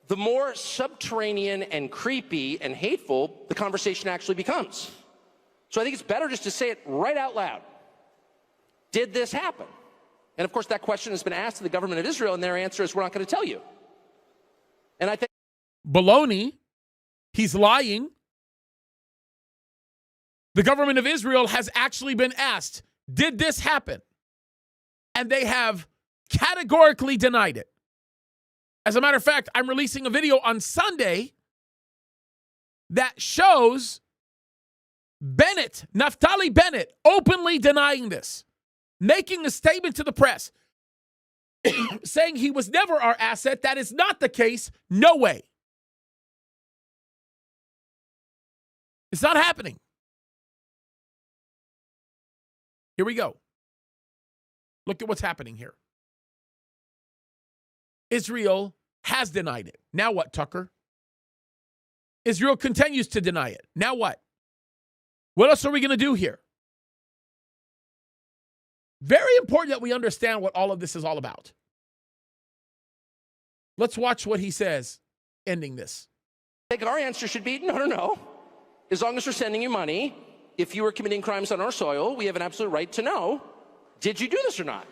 the more subterranean and creepy and hateful the conversation actually becomes. So I think it's better just to say it right out loud. Did this happen? And of course, that question has been asked to the government of Israel, and their answer is, we're not going to tell you. And I think baloney. He's lying. The government of Israel has actually been asked, did this happen? And they have categorically denied it. As a matter of fact, I'm releasing a video on Sunday that shows Naftali Bennett, openly denying this, making a statement to the press, saying he was never our asset. That is not the case. No way. It's not happening. Here we go. Look at what's happening here. Israel has denied it. Now what, Tucker? Israel continues to deny it. Now what? What else are we going to do here? Very important that we understand what all of this is all about. Let's watch what he says ending this. I think our answer should be, no. As long as we're sending you money, if you were committing crimes on our soil, we have an absolute right to know, did you do this or not?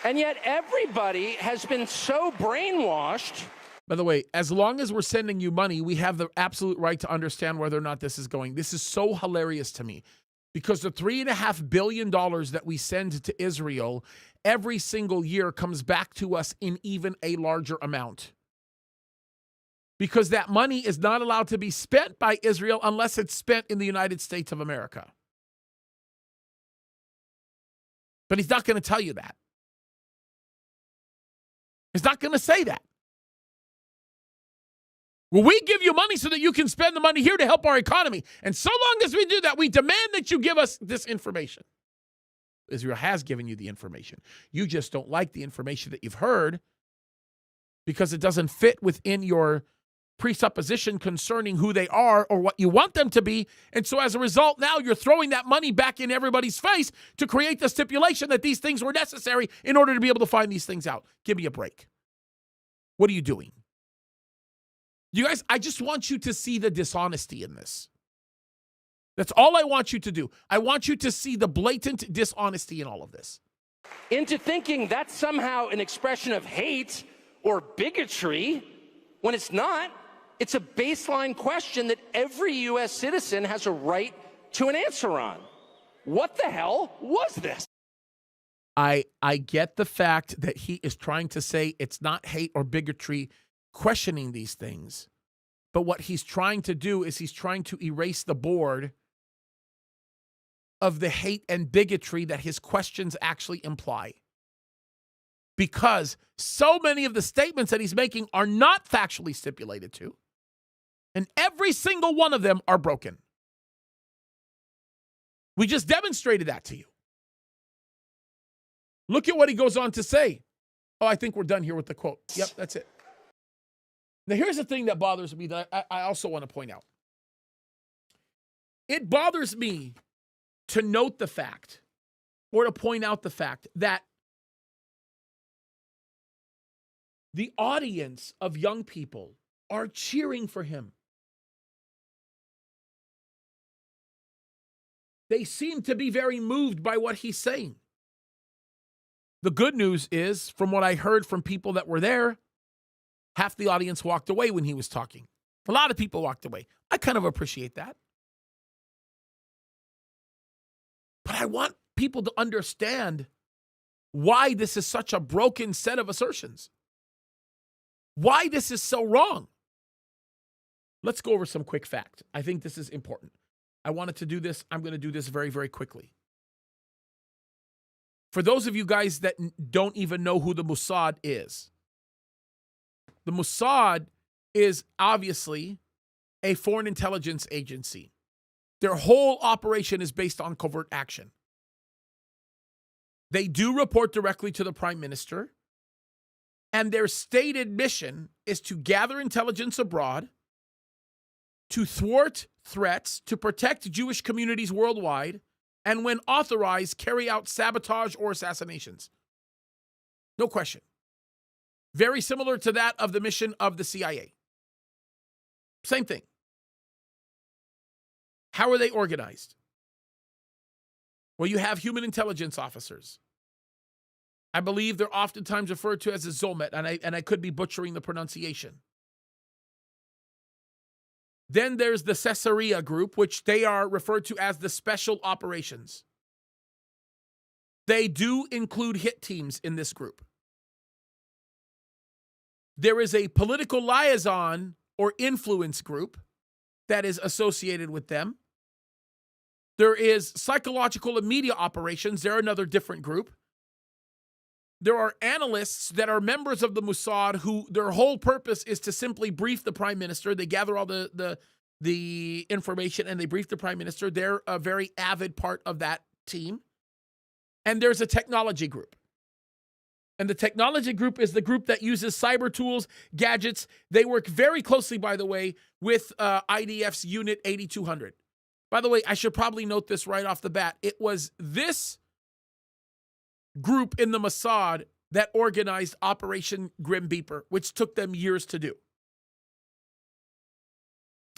And yet everybody has been so brainwashed. By the way, as long as we're sending you money, we have the absolute right to understand whether or not this is going. This is so hilarious to me because the $3.5 billion that we send to Israel every single year comes back to us in even a larger amount. Because that money is not allowed to be spent by Israel unless it's spent in the United States of America. But he's not going to tell you that. He's not going to say that. Well, we give you money so that you can spend the money here to help our economy. And so long as we do that, we demand that you give us this information. Israel has given you the information. You just don't like the information that you've heard because it doesn't fit within your presupposition concerning who they are or what you want them to be. And so as a result, now you're throwing that money back in everybody's face to create the stipulation that these things were necessary in order to be able to find these things out. Give me a break. What are you doing? You guys, I just want you to see the dishonesty in this. That's all I want you to do. I want you to see the blatant dishonesty in all of this. Into thinking that's somehow an expression of hate or bigotry when it's not. It's a baseline question that every U.S. citizen has a right to an answer on. What the hell was this? I get the fact that he is trying to say it's not hate or bigotry questioning these things. But what he's trying to do is he's trying to erase the board of the hate and bigotry that his questions actually imply. Because so many of the statements that he's making are not factually stipulated to. And every single one of them are broken. We just demonstrated that to you. Look at what he goes on to say. Oh, I think we're done here with the quote. Yep, that's it. Now, here's the thing that bothers me that I also want to point out. It bothers me to note the fact or to point out the fact that the audience of young people are cheering for him. They seem to be very moved by what he's saying. The good news is, from what I heard from people that were there, half the audience walked away when he was talking. A lot of people walked away. I kind of appreciate that. But I want people to understand why this is such a broken set of assertions. Why this is so wrong. Let's go over some quick facts. I think this is important. I wanted to do this. I'm going to do this very, very quickly. For those of you guys that don't even know who the Mossad is, the Mossad is obviously a foreign intelligence agency. Their whole operation is based on covert action. They do report directly to the prime minister, and their stated mission is to gather intelligence abroad, to thwart threats, to protect Jewish communities worldwide, and when authorized, carry out sabotage or assassinations. No question. Very similar to that of the mission of the CIA. Same thing. How are they organized? Well, you have human intelligence officers. I believe they're oftentimes referred to as a Zomet, and I could be butchering the pronunciation. Then there's the Caesarea group, which they are referred to as the Special Operations. They do include hit teams in this group. There is a political liaison or influence group that is associated with them. There is psychological and media operations. They're another different group. There are analysts that are members of the Mossad who their whole purpose is to simply brief the prime minister. They gather all the information and they brief the prime minister. They're a very avid part of that team. And there's a technology group. And the technology group is the group that uses cyber tools, gadgets. They work very closely, by the way, with IDF's Unit 8200. By the way, I should probably note this right off the bat. It was this group in the Mossad that organized Operation Grim Beeper, which took them years to do.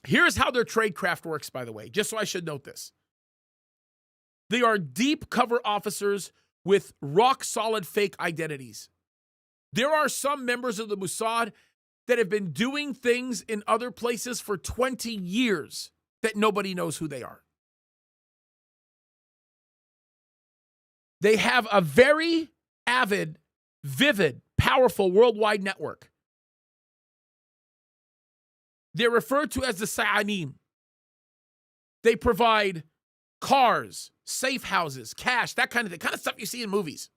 Here's how their tradecraft works, by the way, just so I should note this. They are deep cover officers with rock-solid fake identities. There are some members of the Mossad that have been doing things in other places for 20 years that nobody knows who they are. They have a very avid, vivid, powerful worldwide network. They're referred to as the Sa'anim. They provide cars, safe houses, cash, that kind of thing, kind of stuff you see in movies.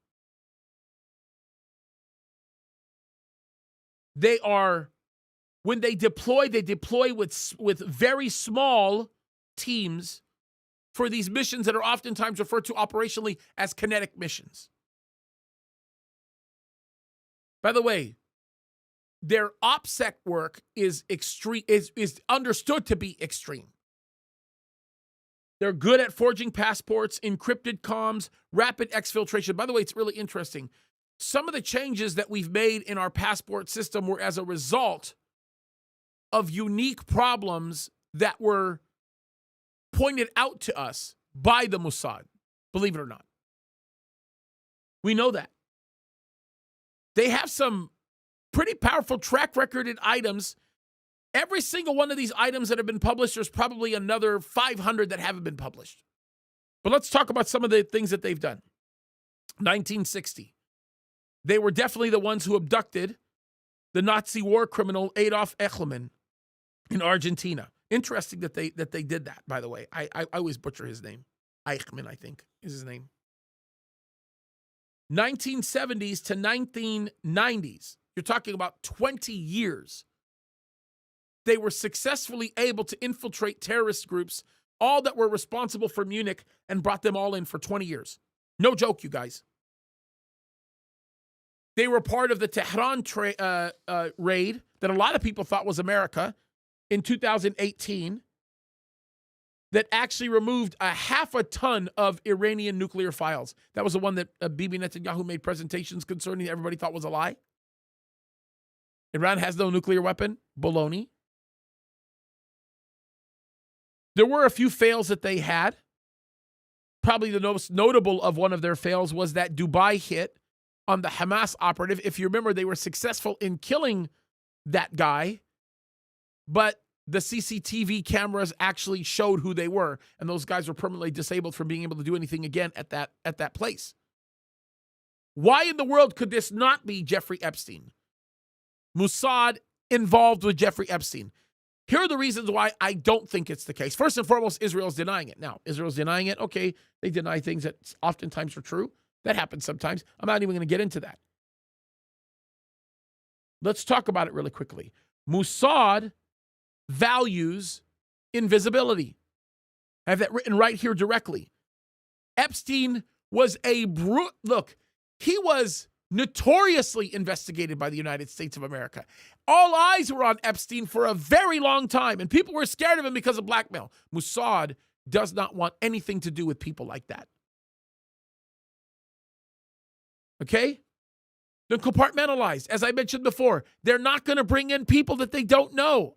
They are, when they deploy with very small teams for these missions that are oftentimes referred to operationally as kinetic missions. By the way, their OPSEC work is extreme, is understood to be extreme. They're good at forging passports, encrypted comms, rapid exfiltration. By the way, it's really interesting. Some of the changes that we've made in our passport system were as a result of unique problems that were pointed out to us by the Mossad, believe it or not. We know that. They have some pretty powerful track recorded items. Every single one of these items that have been published, there's probably another 500 that haven't been published. But let's talk about some of the things that they've done. 1960. They were definitely the ones who abducted the Nazi war criminal Adolf Eichmann in Argentina. Interesting that they did that, by the way. I always butcher his name. Eichmann, I think, is his name. 1970s to 1990s. You're talking about 20 years. They were successfully able to infiltrate terrorist groups, all that were responsible for Munich, and brought them all in for 20 years. No joke, you guys. They were part of the Tehran raid that a lot of people thought was America in 2018 that actually removed a half a ton of Iranian nuclear files. That was the one that Bibi Netanyahu made presentations concerning that everybody thought was a lie. Iran has no nuclear weapon. Baloney. There were a few fails that they had. Probably the most notable of one of their fails was that Dubai hit on the Hamas operative. If you remember, they were successful in killing that guy, but the CCTV cameras actually showed who they were, and those guys were permanently disabled from being able to do anything again at that place. Why in the world could this not be Jeffrey Epstein? Mossad involved with Jeffrey Epstein. Here are the reasons why I don't think it's the case. First and foremost, Israel's denying it. Now, Israel's denying it. Okay, they deny things that oftentimes are true. That happens sometimes. I'm not even going to get into that. Let's talk about it really quickly. Mossad values invisibility. I have that written right here directly. Epstein was look, he was notoriously investigated by the United States of America. All eyes were on Epstein for a very long time, and people were scared of him because of blackmail. Mossad does not want anything to do with people like that. Okay? They're compartmentalized. As I mentioned before, they're not going to bring in people that they don't know.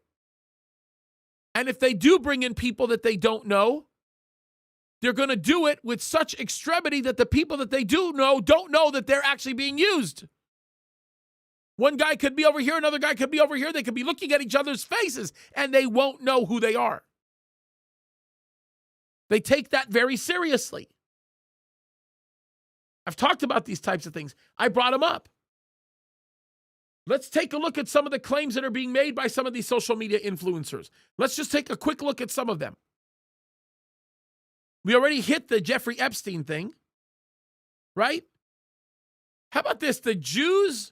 And if they do bring in people that they don't know, they're going to do it with such extremity that the people that they do know don't know that they're actually being used. One guy could be over here, another guy could be over here. They could be looking at each other's faces, and they won't know who they are. They take that very seriously. I've talked about these types of things. I brought them up. Let's take a look at some of the claims that are being made by some of these social media influencers. Let's just take a quick look at some of them. We already hit the Jeffrey Epstein thing, right? How about this? The Jews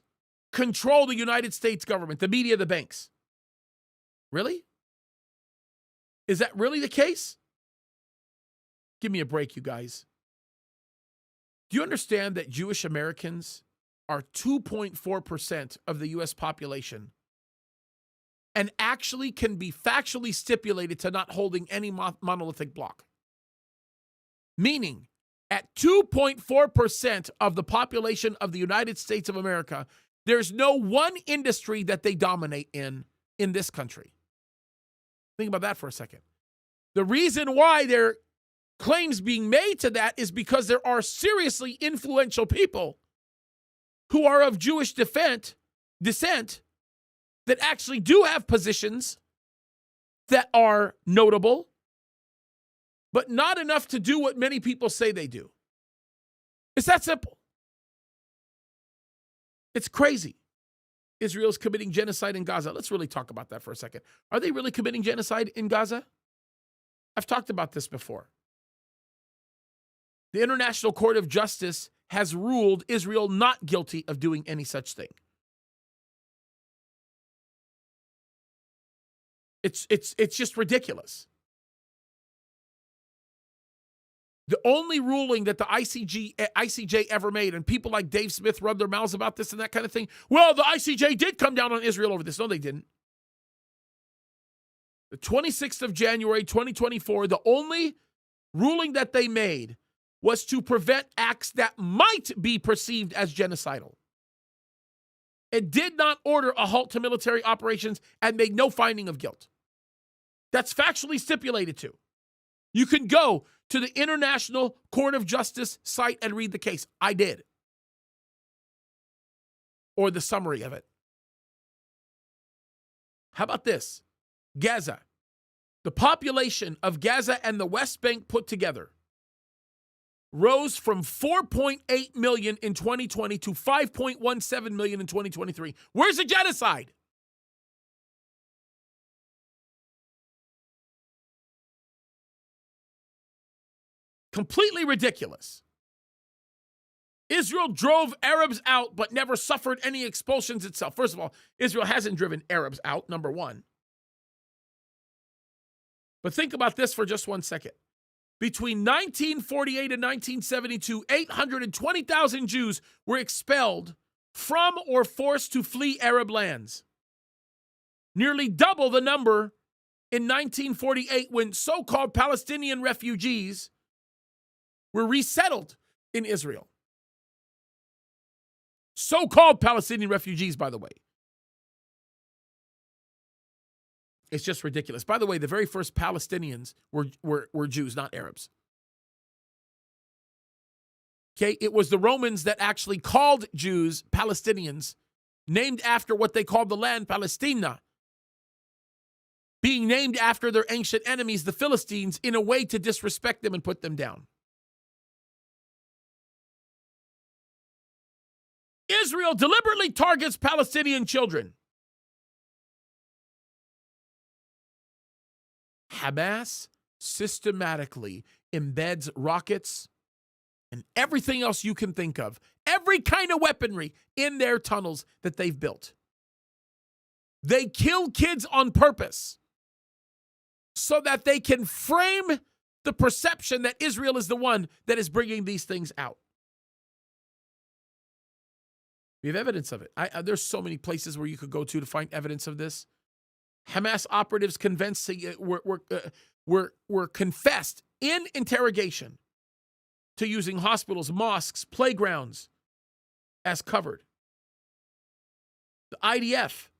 control the United States government, the media, the banks. Really? Is that really the case? Give me a break, you guys. Do you understand that Jewish Americans are 2.4% of the U.S. population and actually can be factually stipulated to not holding any monolithic block? Meaning, at 2.4% of the population of the United States of America, there's no one industry that they dominate in this country. Think about that for a second. The reason why they're claims being made to that is because there are seriously influential people who are of Jewish descent that actually do have positions that are notable, but not enough to do what many people say they do. It's that simple. It's crazy. Israel's committing genocide in Gaza. Let's really talk about that for a second. Are they really committing genocide in Gaza? I've talked about this before. The International Court of Justice has ruled Israel not guilty of doing any such thing. It's just ridiculous. The only ruling that the ICJ ever made, and people like Dave Smith rub their mouths about this and that kind of thing, well, the ICJ did come down on Israel over this. No, they didn't. The 26th of January, 2024, the only ruling that they made was to prevent acts that might be perceived as genocidal. It did not order a halt to military operations and made no finding of guilt. That's factually stipulated to. You can go to the International Court of Justice site and read the case. I did. Or the summary of it. How about this? Gaza. The population of Gaza and the West Bank put together rose from 4.8 million in 2020 to 5.17 million in 2023. Where's the genocide? Completely ridiculous. Israel drove Arabs out but never suffered any expulsions itself. First of all, Israel hasn't driven Arabs out, number one. But think about this for just 1 second. Between 1948 and 1972, 820,000 Jews were expelled from or forced to flee Arab lands. Nearly double the number in 1948 when so-called Palestinian refugees were resettled in Israel. So-called Palestinian refugees, by the way. It's just ridiculous. By the way, the very first Palestinians were Jews, not Arabs. Okay, it was the Romans that actually called Jews Palestinians, named after what they called the land Palestina, being named after their ancient enemies, the Philistines, in a way to disrespect them and put them down. Israel deliberately targets Palestinian children. Hamas systematically embeds rockets and everything else you can think of, every kind of weaponry in their tunnels that they've built. They kill kids on purpose so that they can frame the perception that Israel is the one that is bringing these things out. We have evidence of it. There's so many places where you could go to find evidence of this. Hamas operatives were confessed in interrogation to using hospitals, mosques, playgrounds as covered. The IDF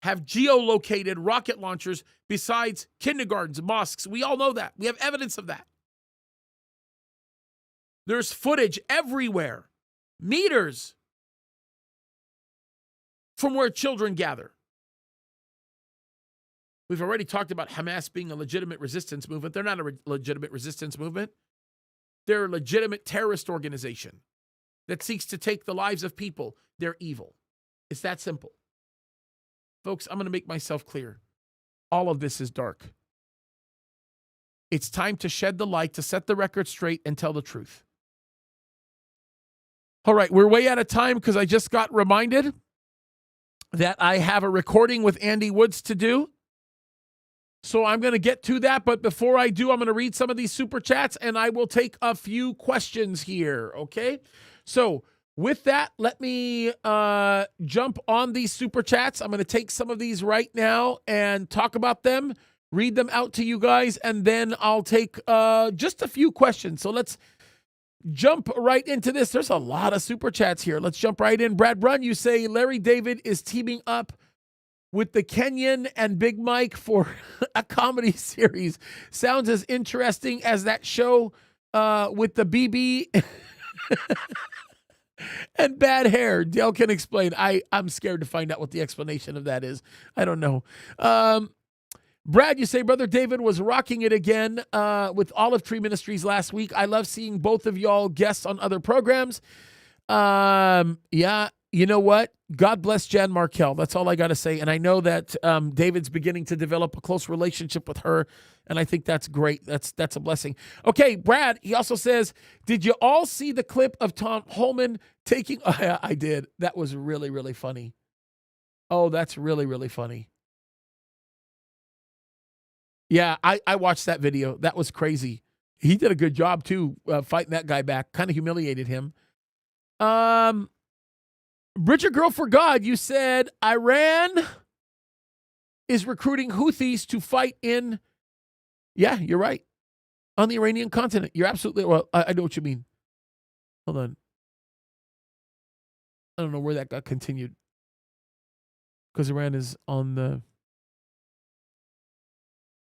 have geolocated rocket launchers besides kindergartens, mosques. We all know that. We have evidence of that. There's footage everywhere, meters from where children gather. We've already talked about Hamas being a legitimate resistance movement. They're not a legitimate resistance movement. They're a legitimate terrorist organization that seeks to take the lives of people. They're evil. It's that simple. Folks, I'm going to make myself clear. All of this is dark. It's time to shed the light, to set the record straight, and tell the truth. All right, we're way out of time because I just got reminded that I have a recording with Andy Woods to do. So I'm going to get to that. But before I do, I'm going to read some of these super chats and I will take a few questions here. Okay. So with that, let me jump on these super chats. I'm going to take some of these right now and talk about them, read them out to you guys, and then I'll take just a few questions. So let's jump right into this. There's a lot of super chats here. Let's jump right in. Brad Brunn, you say Larry David is teaming up with the Kenyan and Big Mike for a comedy series. Sounds as interesting as that show with the BB and bad hair. Dale can explain. I'm scared to find out what the explanation of that is. I don't know. Brad, you say Brother David was rocking it again with Olive Tree Ministries last week. I love seeing both of y'all guests on other programs. Yeah, you know what? God bless Jan Markell. That's all I got to say. And I know that David's beginning to develop a close relationship with her, and I think that's great. That's a blessing. Okay, Brad, he also says, did you all see the clip of Tom Holman taking... Oh, yeah, I did. That was really, really funny. Oh, that's really, really funny. Yeah, I watched that video. That was crazy. He did a good job, too, fighting that guy back. Kind of humiliated him. Bridget Girl for God, you said Iran is recruiting Houthis to fight in... Yeah, you're right. On the Iranian continent. You're absolutely... Well, I know what you mean. Hold on. I don't know where that got continued. Because Iran is on the...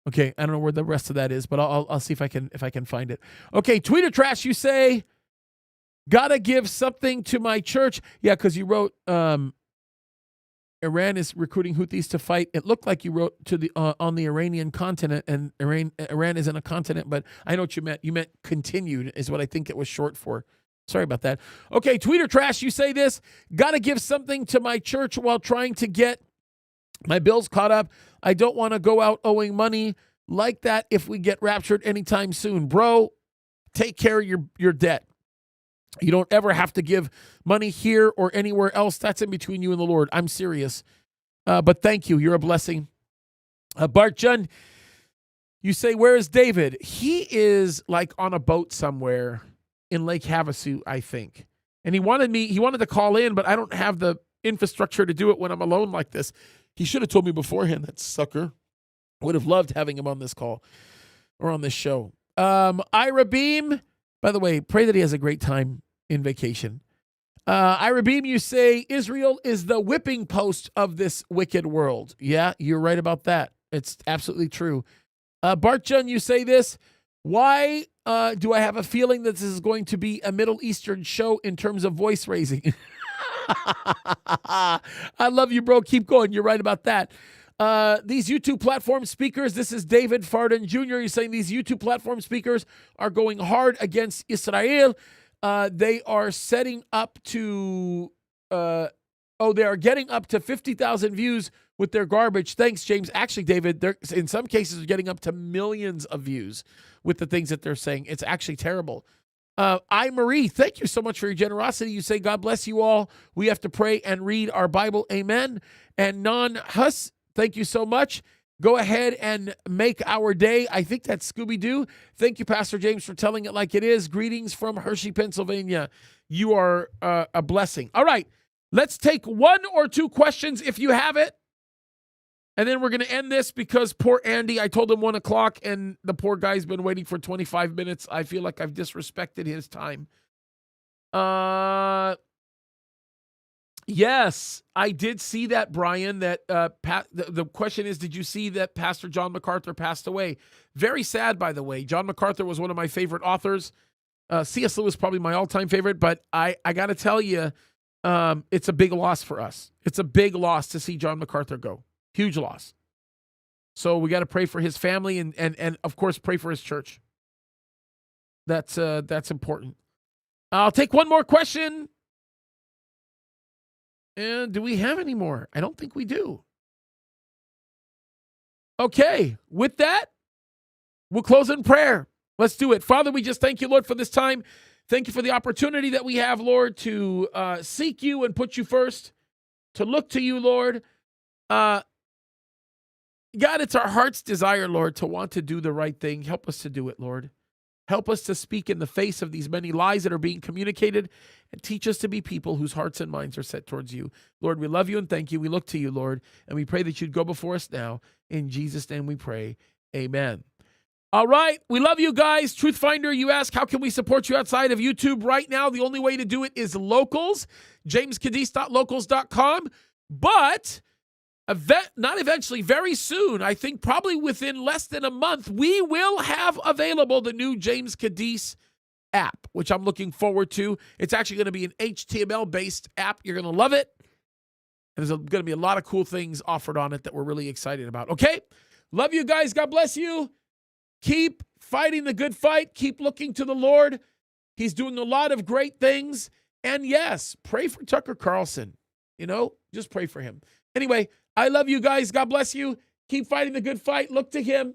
Okay, I don't know where the rest of that is, but I'll see if I can find it. Okay, Tweeter Trash, you say, gotta give something to my church. Yeah, because you wrote Iran is recruiting Houthis to fight. It looked like you wrote to the on the Iranian continent, and Iran isn't a continent, but I know what you meant. You meant continued is what I think it was short for. Sorry about that. Okay, Tweeter Trash, you say this, gotta give something to my church while trying to get my bills caught up. I don't want to go out owing money like that if we get raptured anytime soon. Bro, take care of your debt. You don't ever have to give money here or anywhere else. That's in between you and the Lord. I'm serious. But thank you. You're a blessing. Bart Jun, you say, where is David? He is like on a boat somewhere in Lake Havasu, I think. And he wanted to call in, but I don't have the infrastructure to do it when I'm alone like this. He should have told me beforehand, that sucker. Would have loved having him on this call or on this show. Ira Beam, by the way, pray that he has a great time in vacation. Ira Beam, you say Israel is the whipping post of this wicked world. Yeah, you're right about that. It's absolutely true. Bart Jun, you say this. Why do I have a feeling that this is going to be a Middle Eastern show in terms of voice raising? I love you, bro. Keep going. You're right about that. These YouTube platform speakers, this is David Farden Jr. You're saying these YouTube platform speakers are going hard against Israel. They are setting up to, they are getting up to 50,000 views with their garbage. Thanks, James. Actually, David, they're in some cases getting up to millions of views with the things that they're saying. It's actually terrible. Marie, thank you so much for your generosity. You say, God bless you all. We have to pray and read our Bible. Amen. And Non Huss, thank you so much. Go ahead and make our day. I think that's Scooby-Doo. Thank you, Pastor James, for telling it like it is. Greetings from Hershey, Pennsylvania. You are a blessing. All right, let's take one or two questions if you have it. And then we're going to end this because poor Andy, I told him 1 o'clock and the poor guy's been waiting for 25 minutes. I feel like I've disrespected his time. Yes, I did see that, Brian, that the question is, did you see that Pastor John MacArthur passed away? Very sad, by the way. John MacArthur was one of my favorite authors. C.S. Lewis probably my all-time favorite, but I got to tell you, it's a big loss for us. It's a big loss to see John MacArthur go. Huge loss. So we got to pray for his family and of course pray for his church. That's important. I'll take one more question. And do we have any more? I don't think we do. Okay, with that, we'll close in prayer. Let's do it. Father, we just thank you, Lord, for this time. Thank you for the opportunity that we have, Lord, to seek you and put you first, to look to you, Lord. God, it's our heart's desire, Lord, to want to do the right thing. Help us to do it, Lord. Help us to speak in the face of these many lies that are being communicated and teach us to be people whose hearts and minds are set towards you. Lord, we love you and thank you. We look to you, Lord, and we pray that you'd go before us now. In Jesus' name we pray. Amen. All right. We love you guys. Truth Finder, you ask, how can we support you outside of YouTube? Right now, the only way to do it is locals, jameskaddis.locals.com. But not eventually, very soon, I think probably within less than a month, we will have available the new James Kaddis app, which I'm looking forward to. It's actually going to be an HTML-based app. You're going to love it. And there's going to be a lot of cool things offered on it that we're really excited about. Okay? Love you guys. God bless you. Keep fighting the good fight. Keep looking to the Lord. He's doing a lot of great things. And yes, pray for Tucker Carlson. Just pray for him. Anyway, I love you guys. God bless you. Keep fighting the good fight. Look to him.